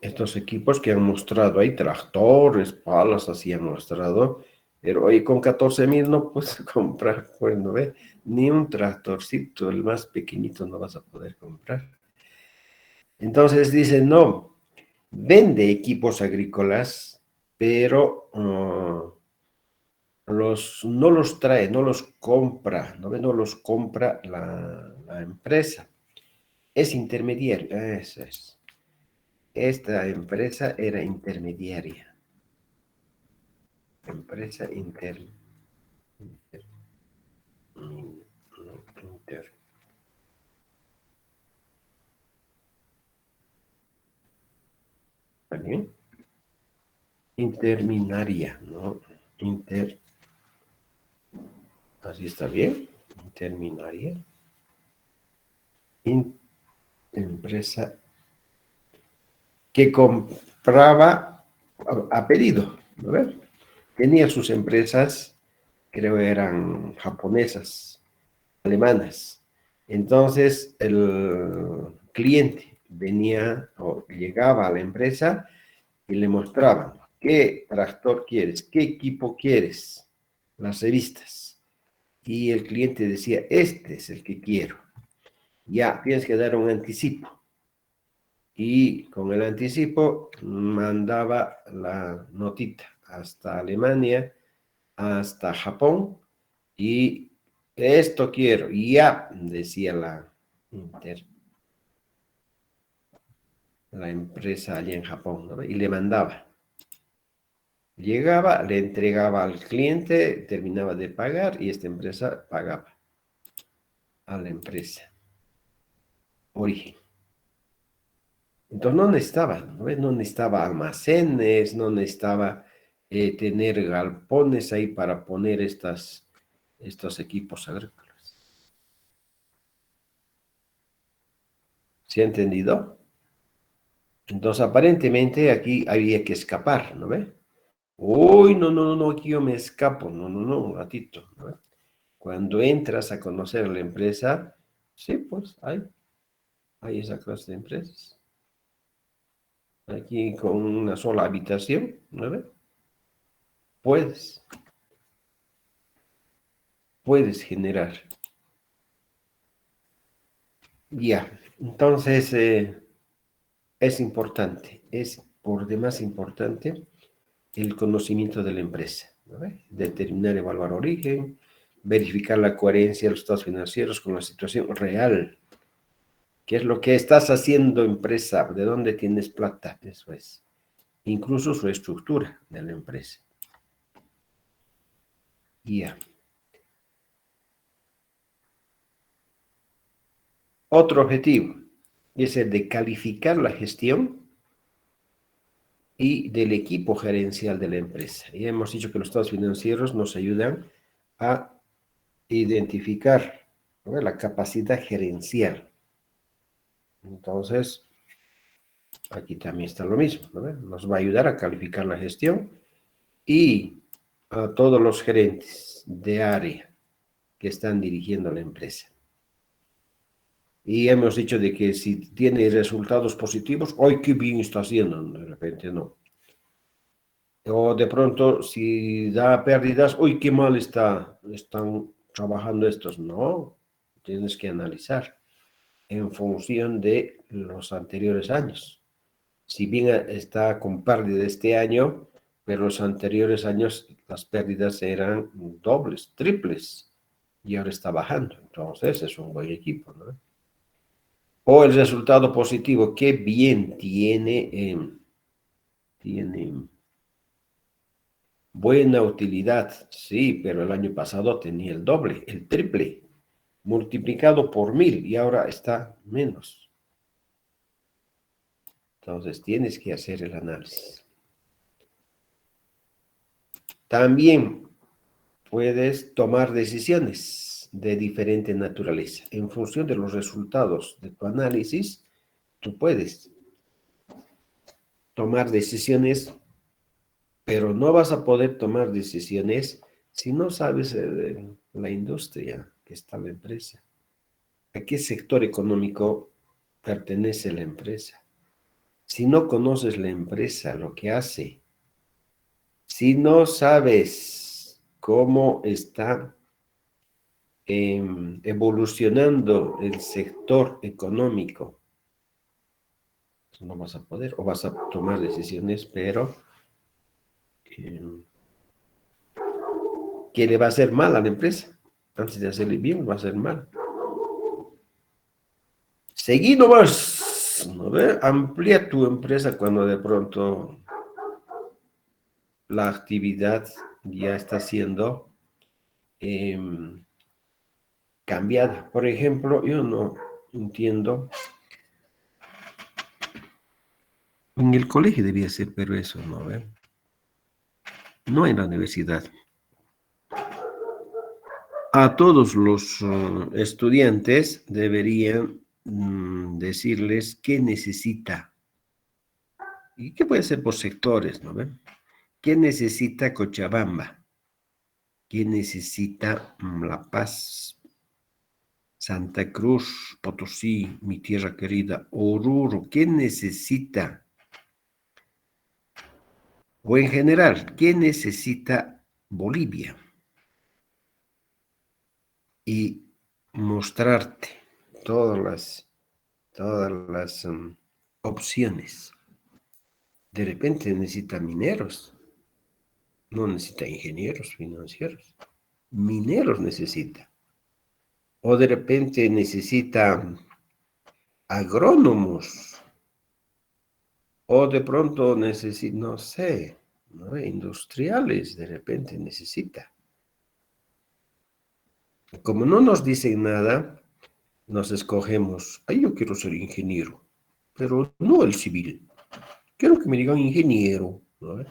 Estos equipos que han mostrado ahí, tractores, palas, así han mostrado, pero hoy con 14.000 no puedes comprar, pues no ve, ni un tractorcito, el más pequeñito no vas a poder comprar. Entonces dice, no, vende equipos agrícolas, pero no los trae, no los compra, no los compra la empresa. Es intermediario, eso es. Esta empresa era intermediaria. Empresa inter, ¿está bien? Interminaria, ¿no? Así está bien. Terminaría. Empresa que compraba a pedido. A ver. Tenía sus empresas, creo eran japonesas, alemanas. Entonces el cliente venía o llegaba a la empresa y le mostraban qué tractor quieres, qué equipo quieres, las revistas. Y el cliente decía, este es el que quiero. Ya, tienes que dar un anticipo. Y con el anticipo mandaba la notita hasta Alemania, hasta Japón, y esto quiero. Y ya, decía la empresa allá en Japón, ¿no? Y le mandaba. Llegaba, le entregaba al cliente, terminaba de pagar y esta empresa pagaba a la empresa origen. Entonces no necesitaba, ¿no? No necesitaba almacenes, no necesitaba tener galpones ahí para poner estos equipos agrícolas. ¿Se ha entendido? Entonces aparentemente aquí había que escapar, ¿no ve? Uy, no, aquí yo me escapo. No, un ratito, ¿no ve? Cuando entras a conocer la empresa, sí, pues hay esa clase de empresas. Aquí con una sola habitación, ¿no ve? Puedes generar. Ya, entonces es importante, es por demás importante el conocimiento de la empresa, ¿no ve? Determinar, evaluar origen, verificar la coherencia de los estados financieros con la situación real. ¿Qué es lo que estás haciendo, empresa? ¿De dónde tienes plata? Eso es. Incluso su estructura de la empresa. Ya. Otro objetivo es el de calificar la gestión y del equipo gerencial de la empresa. Ya hemos dicho que los estados financieros nos ayudan a identificar, ¿no?, la capacidad gerencial. Entonces, aquí también está lo mismo, ¿no? Nos va a ayudar a calificar la gestión y a todos los gerentes de área que están dirigiendo la empresa. Y hemos dicho de que si tiene resultados positivos, ¡ay, qué bien está haciendo! De repente no. O de pronto, si da pérdidas, ¡uy, qué mal están trabajando estos! No, tienes que analizar en función de los anteriores años. Si bien está con pérdida este año, pero los anteriores años las pérdidas eran dobles, triples, y ahora está bajando. Entonces es un buen equipo, ¿no? O el resultado positivo, qué bien tiene buena utilidad, sí, pero el año pasado tenía el doble, el triple, multiplicado por 1000 y ahora está menos. Entonces tienes que hacer el análisis. También puedes tomar decisiones de diferente naturaleza. En función de los resultados de tu análisis, tú puedes tomar decisiones, pero no vas a poder tomar decisiones si no sabes de la industria que está la empresa. ¿A qué sector económico pertenece la empresa? Si no conoces la empresa, lo que hace, si no sabes cómo está evolucionando el sector económico, no vas a poder, o vas a tomar decisiones, pero que le va a hacer mal a la empresa. Antes de hacerle bien, va a hacer mal. Seguí nomás, ¿no ve? Amplía tu empresa cuando de pronto la actividad ya está siendo cambiada. Por ejemplo, yo no entiendo. En el colegio debía ser, pero eso no, ¿ve? No en la universidad. A todos los estudiantes deberían decirles qué necesita. Y qué puede ser por sectores, ¿no ven? ¿Qué necesita Cochabamba? ¿Qué necesita La Paz, Santa Cruz, Potosí, mi tierra querida, Oruro? ¿Qué necesita? O en general, ¿qué necesita Bolivia? Y mostrarte todas las opciones. De repente necesita mineros, no necesita ingenieros financieros, mineros necesita. O de repente necesita agrónomos, o de pronto necesita, no sé, ¿no? Industriales, de repente necesita. Como no nos dicen nada, nos escogemos, ay, yo quiero ser ingeniero, pero no el civil. Quiero que me digan ingeniero, ¿no?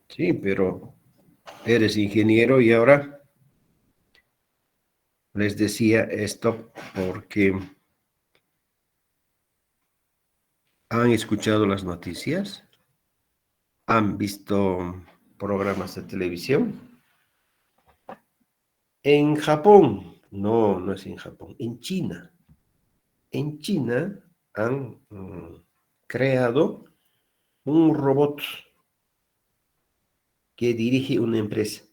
Sí, pero eres ingeniero y ahora les decía esto porque han escuchado las noticias, han visto programas de televisión. En Japón, no es en Japón, en China. En China han creado un robot que dirige una empresa.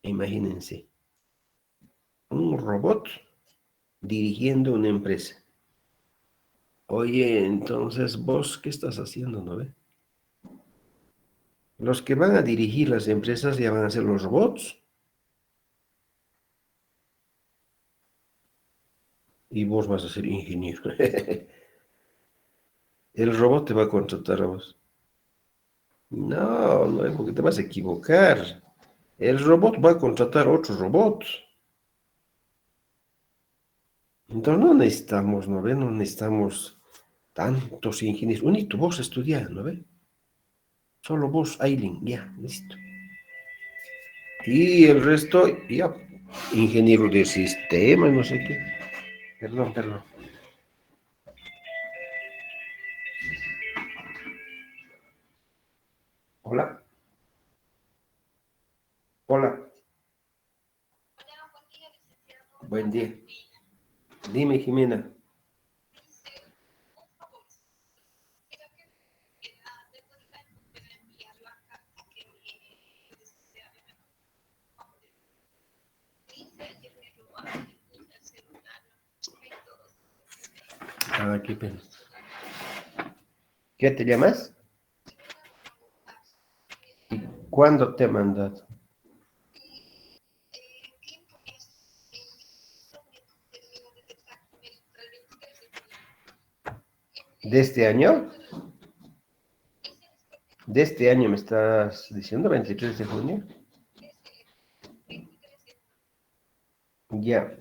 Imagínense, un robot dirigiendo una empresa. Oye, entonces, ¿vos qué estás haciendo, no ve? Los que van a dirigir las empresas ya van a ser los robots. Y vos vas a ser ingeniero. El robot te va a contratar a vos. No, es porque te vas a equivocar. El robot va a contratar a otro robot. Entonces no necesitamos, ¿no ve? No necesitamos tantos ingenieros. Unito, vos estudiar, ¿no ve? Solo vos, Aileen, ya, listo. Y el resto, ya, ingeniero de sistema, no sé qué. Perdón. Hola. Hola. Buen día. Dime, Jimena. Ah, qué pena. ¿Qué te llamas? ¿Y cuándo te he mandado? ¿De este año? ¿De este año me estás diciendo? ¿23 de junio? Ya.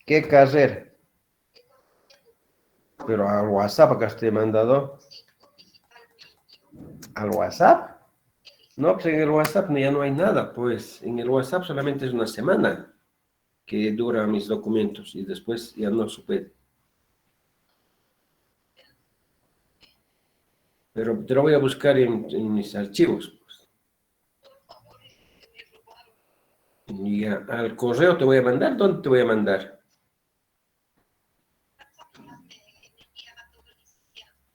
¿Qué carrera? Pero al WhatsApp acá te he mandado. ¿Al WhatsApp? No, pues en el WhatsApp ya no hay nada, pues en el WhatsApp solamente es una semana que dura mis documentos y después ya no se puede. Pero te lo voy a buscar en mis archivos. Pues. Y al correo te voy a mandar. ¿Dónde te voy a mandar?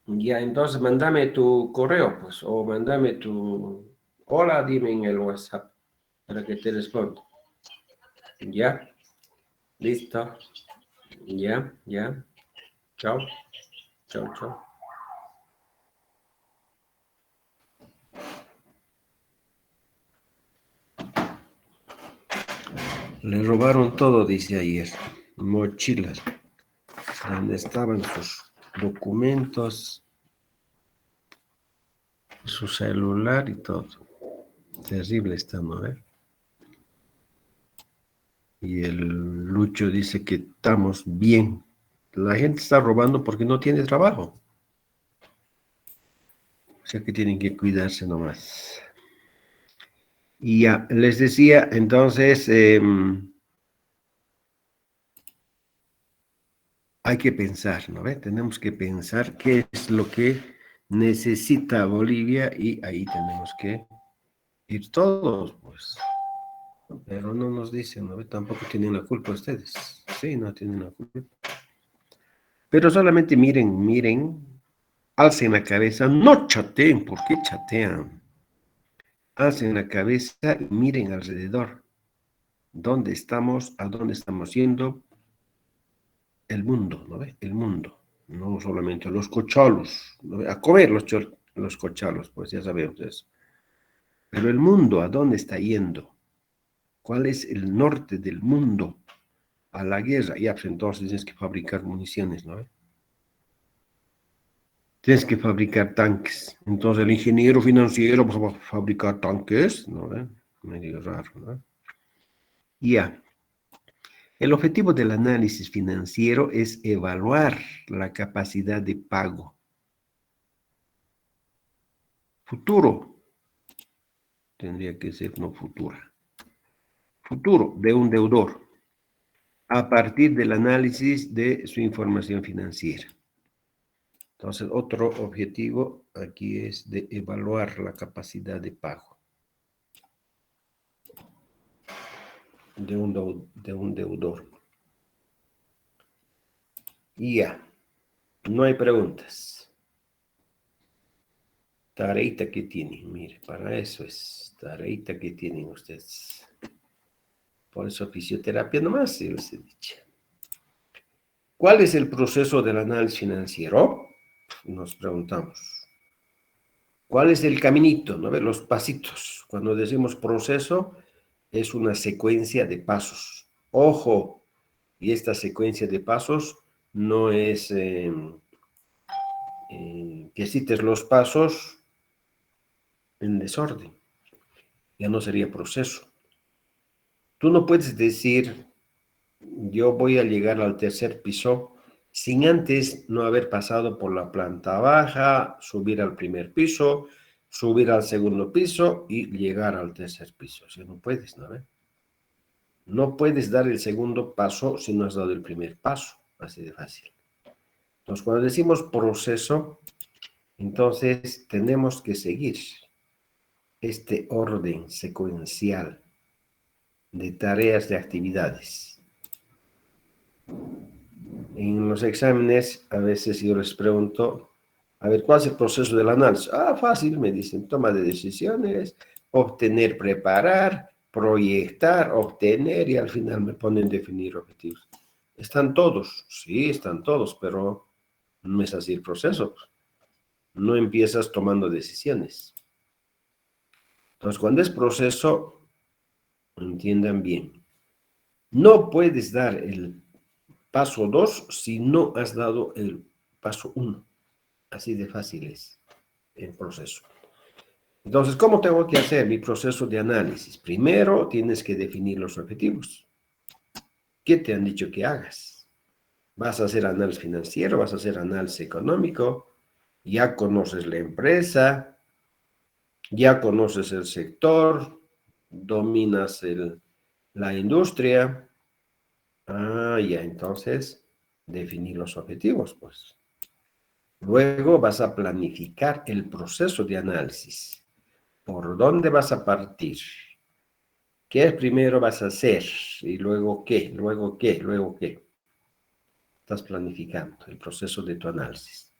Ya, entonces mándame tu correo, pues, o mándame tu... Hola, dime en el WhatsApp para que te responda. Ya, listo. Ya. Chao. Chao. Le robaron todo, dice ayer. Mochilas. Donde estaban sus documentos, su celular y todo. Terrible está, ¿no? Y el Lucho dice que estamos bien. La gente está robando porque no tiene trabajo. O sea que tienen que cuidarse nomás. Y ya, les decía, entonces, hay que pensar, ¿no ve? Tenemos que pensar qué es lo que necesita Bolivia y ahí tenemos que ir todos, pues. Pero no nos dicen, ¿no ve? Tampoco tienen la culpa ustedes. Sí, no tienen la culpa. Pero solamente miren, alcen la cabeza, no chateen, ¿por qué chatean? Alcen la cabeza y miren alrededor. ¿Dónde estamos? ¿A dónde estamos yendo? El mundo, ¿no ve? El mundo. No solamente los cochalos, ¿no ve? A comer los cochalos, pues ya sabemos eso. Pero el mundo, ¿a dónde está yendo? ¿Cuál es el norte del mundo? A la guerra. Ya, pues entonces tienes que fabricar municiones, ¿no ve? Tienes que fabricar tanques. Entonces el ingeniero financiero va a fabricar tanques, ¿no ve? Medio raro, ¿no? Ya. El objetivo del análisis financiero es evaluar la capacidad de pago futuro, tendría que ser no futura, futuro de un deudor a partir del análisis de su información financiera. Entonces, otro objetivo aquí es de evaluar la capacidad de pago de un deudor. Y ya, no hay preguntas. Tareita que tienen, mire, para eso es tareita que tienen ustedes. Por eso fisioterapia nomás se les he dicho. ¿Cuál es el proceso del análisis financiero? Nos preguntamos. ¿Cuál es el caminito? ¿No? Los pasitos. Cuando decimos proceso, es una secuencia de pasos. Ojo, y esta secuencia de pasos no es que cites los pasos en desorden. Ya no sería proceso. Tú no puedes decir, yo voy a llegar al tercer piso sin antes no haber pasado por la planta baja, subir al primer piso, subir al segundo piso y llegar al tercer piso. Si no puedes, ¿no? No puedes dar el segundo paso si no has dado el primer paso. Así de fácil. Entonces, cuando decimos proceso, entonces tenemos que seguir este orden secuencial de tareas, de actividades. En los exámenes, a veces yo les pregunto, a ver, ¿cuál es el proceso del análisis? Ah, fácil, me dicen, toma de decisiones, obtener, preparar, proyectar, obtener, y al final me ponen definir objetivos. ¿Están todos? Sí, están todos, pero no es así el proceso. No empiezas tomando decisiones. Entonces, cuando es proceso, entiendan bien, no puedes dar el paso 2 si no has dado el paso 1. Así de fácil es el proceso. Entonces, ¿cómo tengo que hacer mi proceso de análisis? Primero, tienes que definir los objetivos. ¿Qué te han dicho que hagas? ¿Vas a hacer análisis financiero? ¿Vas a hacer análisis económico? ¿Ya conoces la empresa? ¿Ya conoces el sector? ¿Dominas la industria? Ah, ya, entonces, definir los objetivos, pues. Luego vas a planificar el proceso de análisis. ¿Por dónde vas a partir? ¿Qué primero vas a hacer? ¿Y luego qué? ¿Luego qué? ¿Luego qué? Estás planificando el proceso de tu análisis.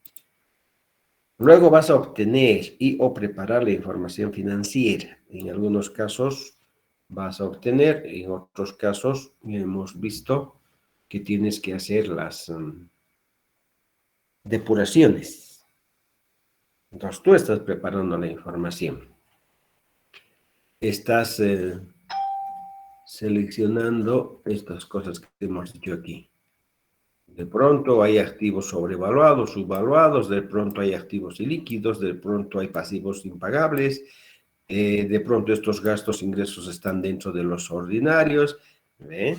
Luego vas a obtener y o preparar la información financiera. En algunos casos vas a obtener, en otros casos hemos visto que tienes que hacer las depuraciones. Entonces tú estás preparando la información. Estás seleccionando estas cosas que hemos dicho aquí. De pronto hay activos sobrevaluados, subvaluados, de pronto hay activos ilíquidos, de pronto hay pasivos impagables, de pronto estos gastos e ingresos están dentro de los ordinarios. ¿Ve?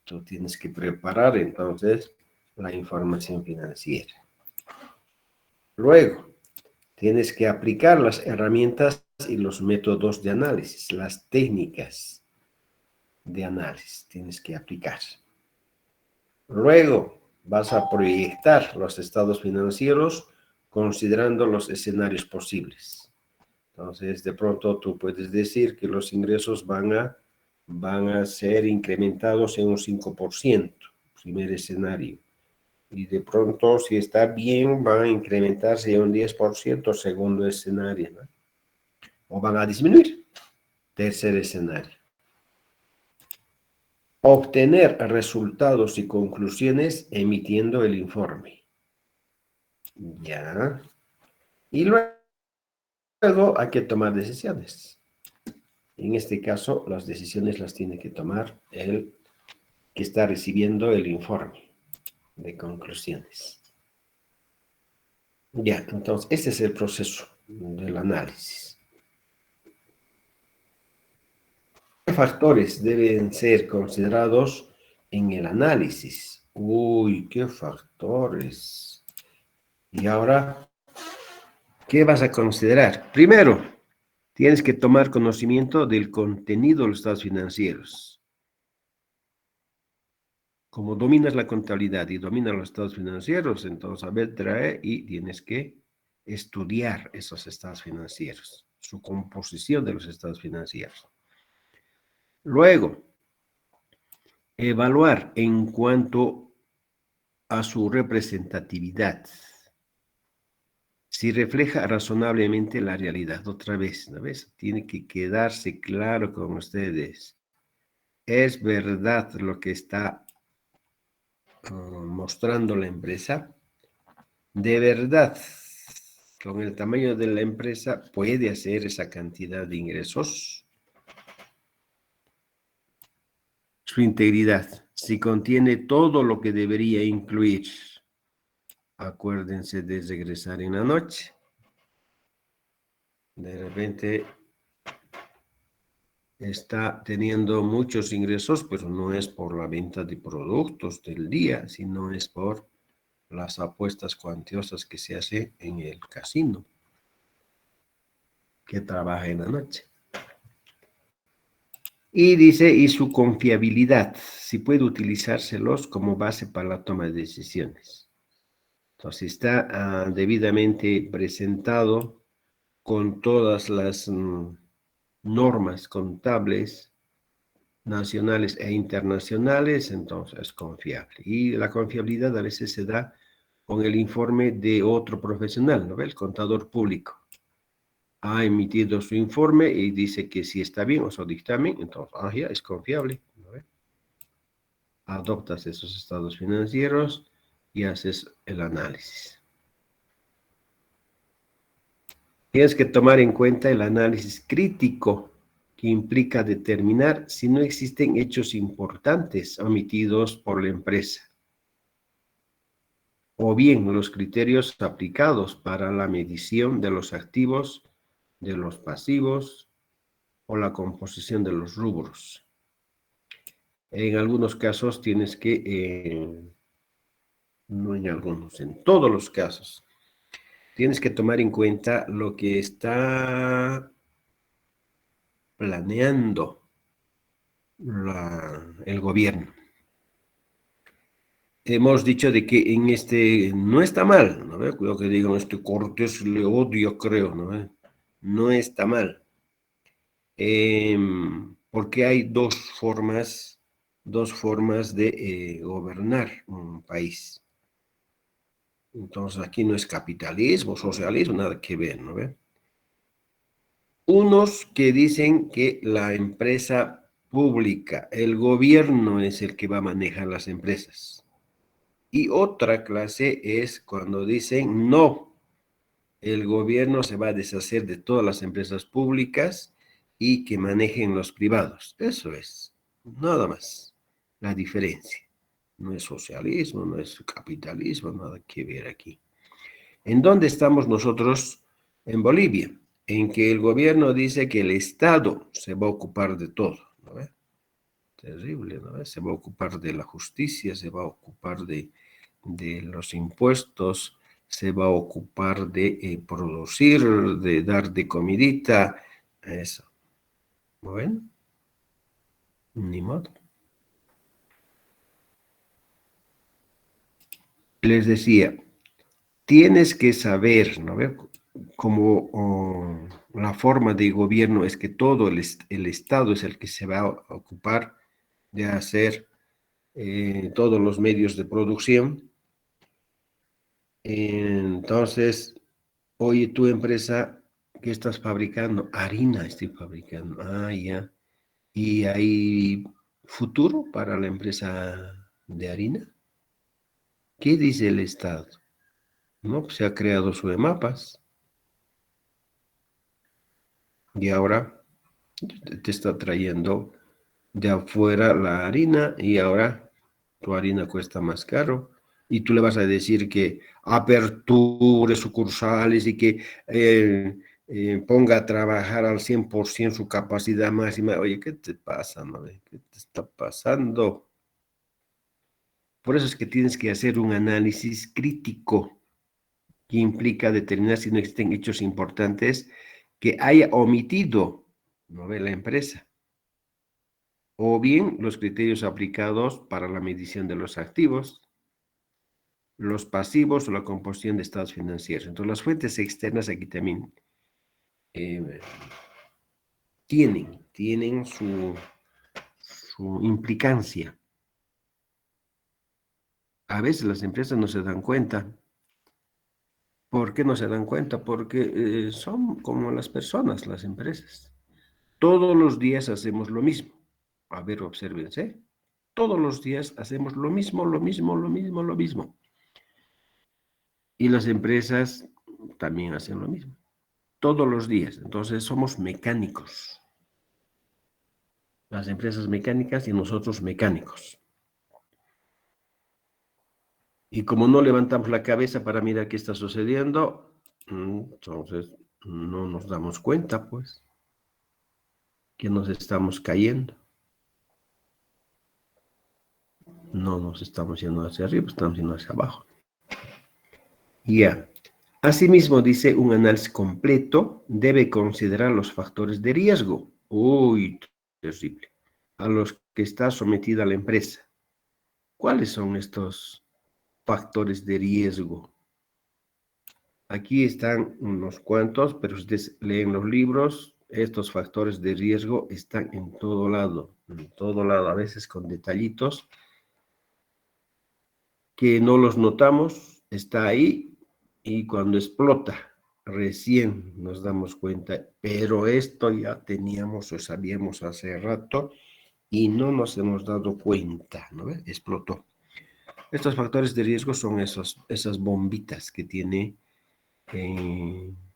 Tú tienes que preparar entonces la información financiera. Luego, tienes que aplicar las herramientas y los métodos de análisis, las técnicas de análisis tienes que aplicar. Luego vas a proyectar los estados financieros considerando los escenarios posibles. Entonces, de pronto tú puedes decir que los ingresos van a ser incrementados en un 5%, primer escenario. Y de pronto, si está bien, van a incrementarse en un 10%, segundo escenario, ¿no? O van a disminuir, tercer escenario. Obtener resultados y conclusiones emitiendo el informe. Ya. Y luego hay que tomar decisiones. En este caso, las decisiones las tiene que tomar el que está recibiendo el informe de conclusiones. Ya, entonces, este es el proceso del análisis. ¿Qué factores deben ser considerados en el análisis? Uy, ¿qué factores? Y ahora, ¿qué vas a considerar? Primero, tienes que tomar conocimiento del contenido de los estados financieros. Como dominas la contabilidad y dominas los estados financieros, entonces a ver, trae y tienes que estudiar esos estados financieros, su composición de los estados financieros. Luego, evaluar en cuanto a su representatividad, si refleja razonablemente la realidad. Otra vez, ¿no ves? Tiene que quedarse claro con ustedes. ¿Es verdad lo que está mostrando la empresa? ¿De verdad, con el tamaño de la empresa, puede hacer esa cantidad de ingresos? Su integridad, si contiene todo lo que debería incluir. Acuérdense de regresar en la noche. De repente está teniendo muchos ingresos, pero no es por la venta de productos del día, sino es por las apuestas cuantiosas que se hace en el casino, que trabaja en la noche. Y dice, y su confiabilidad, si puede utilizárselos como base para la toma de decisiones. Entonces está debidamente presentado con todas las normas contables nacionales e internacionales, entonces es confiable. Y la confiabilidad a veces se da con el informe de otro profesional, ¿no ve? El contador público ha emitido su informe y dice que si está bien o su dictamen, entonces, ya es confiable, ¿no ve? Adoptas esos estados financieros y haces el análisis. Tienes que tomar en cuenta el análisis crítico, que implica determinar si no existen hechos importantes omitidos por la empresa, o bien los criterios aplicados para la medición de los activos, de los pasivos, o la composición de los rubros. En algunos casos tienes que, no en algunos, en todos los casos, tienes que tomar en cuenta lo que está planeando el gobierno. Hemos dicho de que en este no está mal, ¿no? Cuidado que digan, Cortés le odio, creo, ¿no? No está mal. Porque hay dos formas de gobernar un país. Entonces aquí no es capitalismo, socialismo, nada que ver, ¿no ve? Unos que dicen que la empresa pública, el gobierno es el que va a manejar las empresas. Y otra clase es cuando dicen no, el gobierno se va a deshacer de todas las empresas públicas y que manejen los privados. Eso es, nada más, la diferencia. No es socialismo, no es capitalismo, nada que ver aquí. ¿En dónde estamos nosotros en Bolivia? En que el gobierno dice que el Estado se va a ocupar de todo, ¿no ve? Terrible, ¿no ve? Se va a ocupar de la justicia, se va a ocupar de los impuestos, se va a ocupar de producir, de dar de comidita, Eso. Bueno, ni modo. Les decía, tienes que saber, ¿no ve? Como la forma de gobierno es que todo el Estado es el que se va a ocupar de hacer todos los medios de producción. Entonces, oye, tu empresa, ¿qué estás fabricando? Harina estoy fabricando. Ah, ya. ¿Y hay futuro para la empresa de harina? ¿Qué dice el Estado? No, pues se ha creado su EMAPAS y ahora te está trayendo de afuera la harina y ahora tu harina cuesta más caro. Y tú le vas a decir que aperture sucursales y que ponga a trabajar al 100% su capacidad máxima. Oye, ¿qué te pasa, no? ¿Qué te está pasando? Por eso es que tienes que hacer un análisis crítico que implica determinar si no existen hechos importantes que haya omitido, ¿no ve?, la empresa, o bien los criterios aplicados para la medición de los activos, los pasivos o la composición de estados financieros. Entonces, las fuentes externas aquí también tienen su implicancia. A veces las empresas no se dan cuenta. ¿Por qué no se dan cuenta? Porque son como las personas, las empresas. Todos los días hacemos lo mismo. A ver, obsérvense. Todos los días hacemos lo mismo, lo mismo, lo mismo, lo mismo. Y las empresas también hacen lo mismo. Todos los días. Entonces somos mecánicos. Las empresas mecánicas y nosotros mecánicos. Y como no levantamos la cabeza para mirar qué está sucediendo, entonces no nos damos cuenta, pues, que nos estamos cayendo. No nos estamos yendo hacia arriba, estamos yendo hacia abajo. Ya. Asimismo, dice, un análisis completo debe considerar los factores de riesgo. Uy, terrible. A los que está sometida la empresa. ¿Cuáles son estos factores de riesgo? Aquí están unos cuantos, pero si ustedes leen los libros, estos factores de riesgo están en todo lado, a veces con detallitos que no los notamos, está ahí, y cuando explota, recién nos damos cuenta, pero esto ya teníamos o sabíamos hace rato y no nos hemos dado cuenta, ¿no ves? Explotó. Estos factores de riesgo son esas bombitas que tienen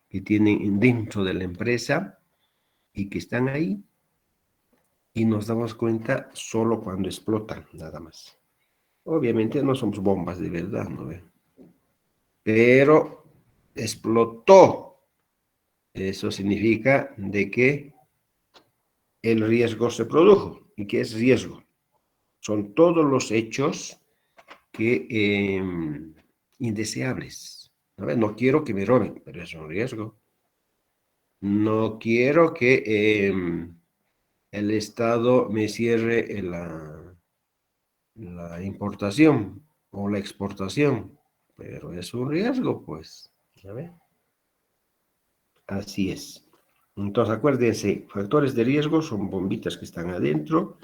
dentro de la empresa y que están ahí y nos damos cuenta solo cuando explotan, nada más. Obviamente no somos bombas de verdad, ¿no ves? Pero explotó. Eso significa de que el riesgo se produjo. ¿Y qué es riesgo? Son todos los hechos que indeseables. No quiero que me roben, pero es un riesgo. No quiero que el Estado me cierre la importación o la exportación, pero es un riesgo, pues. ¿Ya ven? Así es. Entonces, acuérdense, factores de riesgo son bombitas que están adentro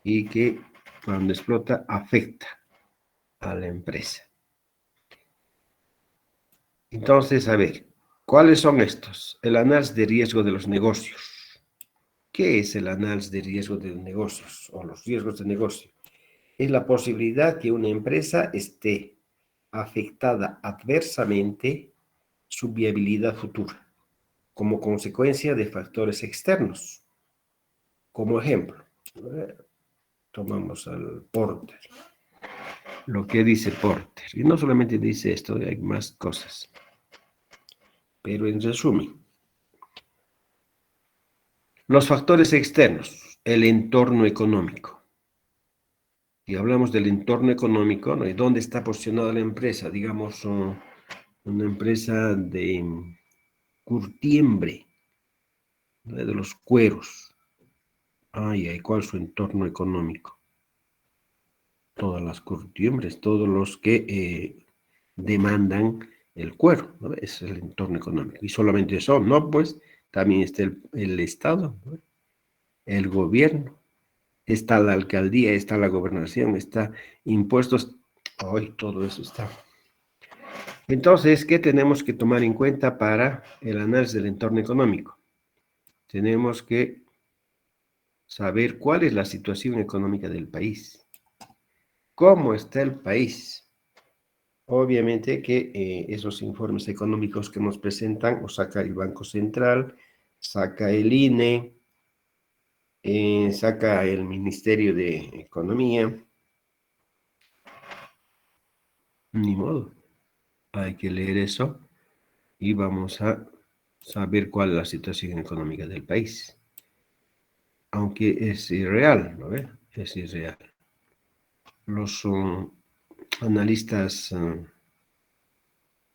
y que cuando explota afecta a la empresa. Entonces, a ver, ¿cuáles son estos? El análisis de riesgo de los negocios. ¿Qué es el análisis de riesgo de los negocios o los riesgos de negocio? Es la posibilidad que una empresa esté afectada adversamente su viabilidad futura como consecuencia de factores externos. Como ejemplo, tomamos al Porter, lo que dice Porter. Y no solamente dice esto, hay más cosas. Pero en resumen, los factores externos, el entorno económico. Y hablamos del entorno económico, ¿no? ¿Y dónde está posicionada la empresa? Digamos, una empresa de curtiembre. de los cueros. Ay, ¿cuál es su entorno económico? Todas las costumbres, todos los que demandan el cuero, ¿no? Ese es el entorno económico. Y solamente eso, no, pues también está el Estado, ¿no? El gobierno, está la alcaldía, está la gobernación, está impuestos, hoy todo eso está. Entonces, ¿qué tenemos que tomar en cuenta para el análisis del entorno económico? Tenemos que saber cuál es la situación económica del país. ¿Cómo está el país? Obviamente que esos informes económicos que nos presentan los saca el Banco Central, saca el INE, saca el Ministerio de Economía. Ni modo, hay que leer eso y vamos a saber cuál es la situación económica del país. Aunque es irreal, ¿no ve? Es irreal. Los analistas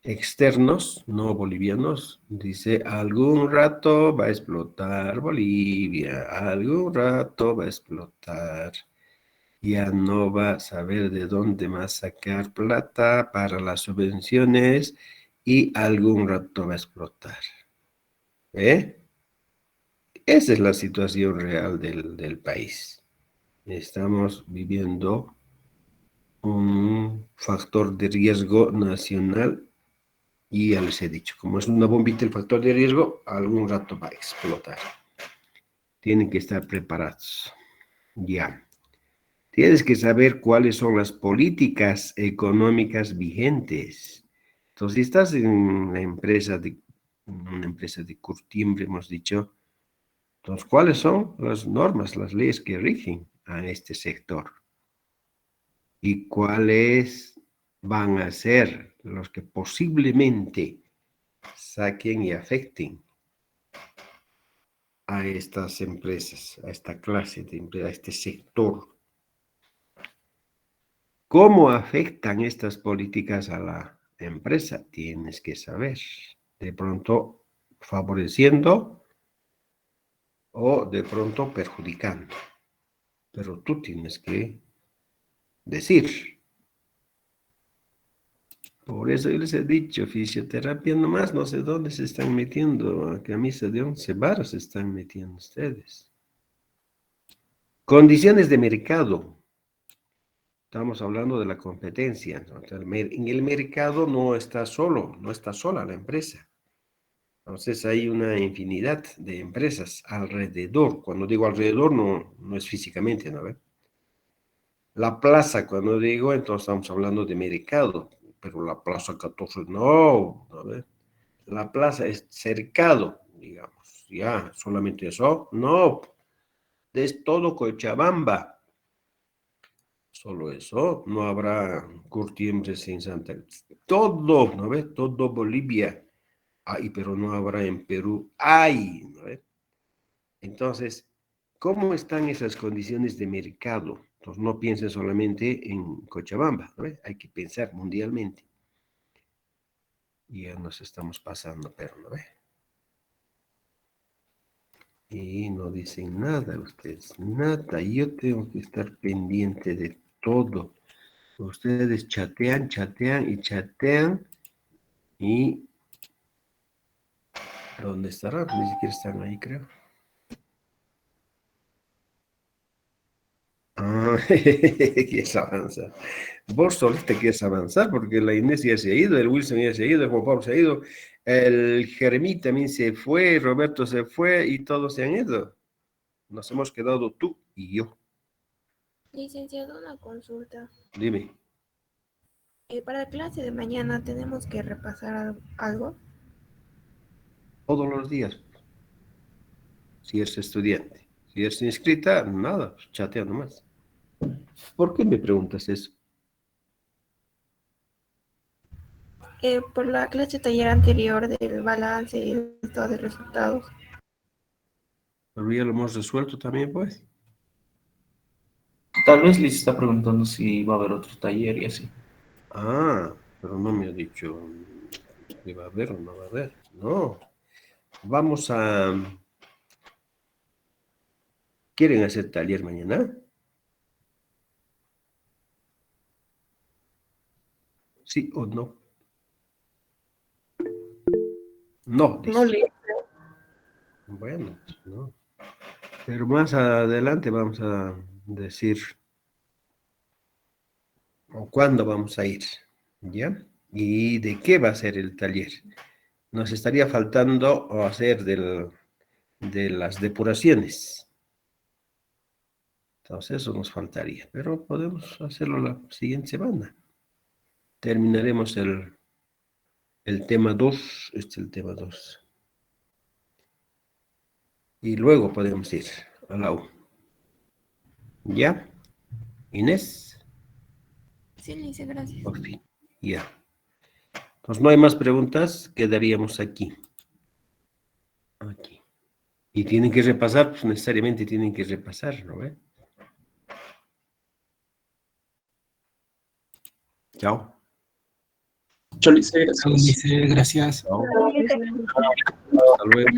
externos, no bolivianos, dice, algún rato va a explotar Bolivia, algún rato va a explotar. Ya no va a saber de dónde más sacar plata para las subvenciones y algún rato va a explotar. ¿Eh? Esa es la situación real del país. Estamos viviendo un factor de riesgo nacional y ya les he dicho, como es una bombita el factor de riesgo, algún rato va a explotar. Tienen que estar preparados. Ya. Tienes que saber cuáles son las políticas económicas vigentes. Entonces, si estás en una empresa de curtiembre, hemos dicho, entonces, ¿cuáles son las normas, las leyes que rigen a este sector? ¿Y cuáles van a ser los que posiblemente saquen y afecten a estas empresas, a esta clase de empresas, a este sector? ¿Cómo afectan estas políticas a la empresa? Tienes que saber. De pronto favoreciendo o de pronto perjudicando. Pero tú tienes que decir. Por eso yo les he dicho, fisioterapia nomás, no sé dónde se están metiendo, a camisa de 11 varas se están metiendo ustedes. Condiciones de mercado. Estamos hablando de la competencia, ¿no? En el mercado no está solo, no está sola la empresa. Entonces hay una infinidad de empresas alrededor. Cuando digo alrededor, no es físicamente, ¿no? La plaza, cuando digo, entonces estamos hablando de mercado, pero la plaza 14 no, ¿no? La plaza es cercado, digamos, ya, solamente eso, no, es todo Cochabamba. Solo eso, no habrá curtiembres en Santa Cruz. Todo, ¿no ves? Todo Bolivia. Ay, pero no habrá en Perú. Ay, ¿no ves? Entonces, ¿cómo están esas condiciones de mercado? Entonces, no piensen solamente en Cochabamba, ¿no ves? Hay que pensar mundialmente. Y ya nos estamos pasando, pero ¿no ves? Y no dicen nada ustedes, nada. Yo tengo que estar pendiente de todo. Ustedes chatean, chatean y chatean. ¿Y dónde estarán? Ni siquiera están ahí, creo. Ah, quieres avanzar. Vos soliste quieres avanzar porque la Inés ya se ha ido, el Wilson ya se ha ido, el Juan Pablo se ha ido, el Jeremí también se fue, Roberto se fue y todos se han ido. Nos hemos quedado tú y yo. Licenciado, una consulta. Dime. Para la clase de mañana tenemos que repasar algo. Todos los días, si eres estudiante. Si eres inscrita, nada, chatea nomás. ¿Por qué me preguntas eso? Por la clase taller anterior del balance y el estado de resultados. Pero ya lo hemos resuelto también, pues. Tal vez les está preguntando si va a haber otro taller y así. Ah, pero no me ha dicho si va a haber o no va a haber. No. Vamos a ¿Quieren hacer taller mañana? ¿Sí o no? No, No dice. le. Bueno, pues no. Pero más adelante vamos a decir cuándo vamos a ir, ¿ya? Y de qué va a ser el taller. Nos estaría faltando hacer de las depuraciones. Entonces eso nos faltaría, pero podemos hacerlo la siguiente semana. Terminaremos el tema 2, este es el tema 2. Y luego podemos ir a la U. ¿Ya? Inés, Sí, le hice gracias. por fin. Ya. Pues no hay más preguntas, quedaríamos aquí. Aquí. Y tienen que repasar, pues necesariamente tienen que repasar, ¿no ve? Chao. Yo le hice gracias. Chao. Hasta luego.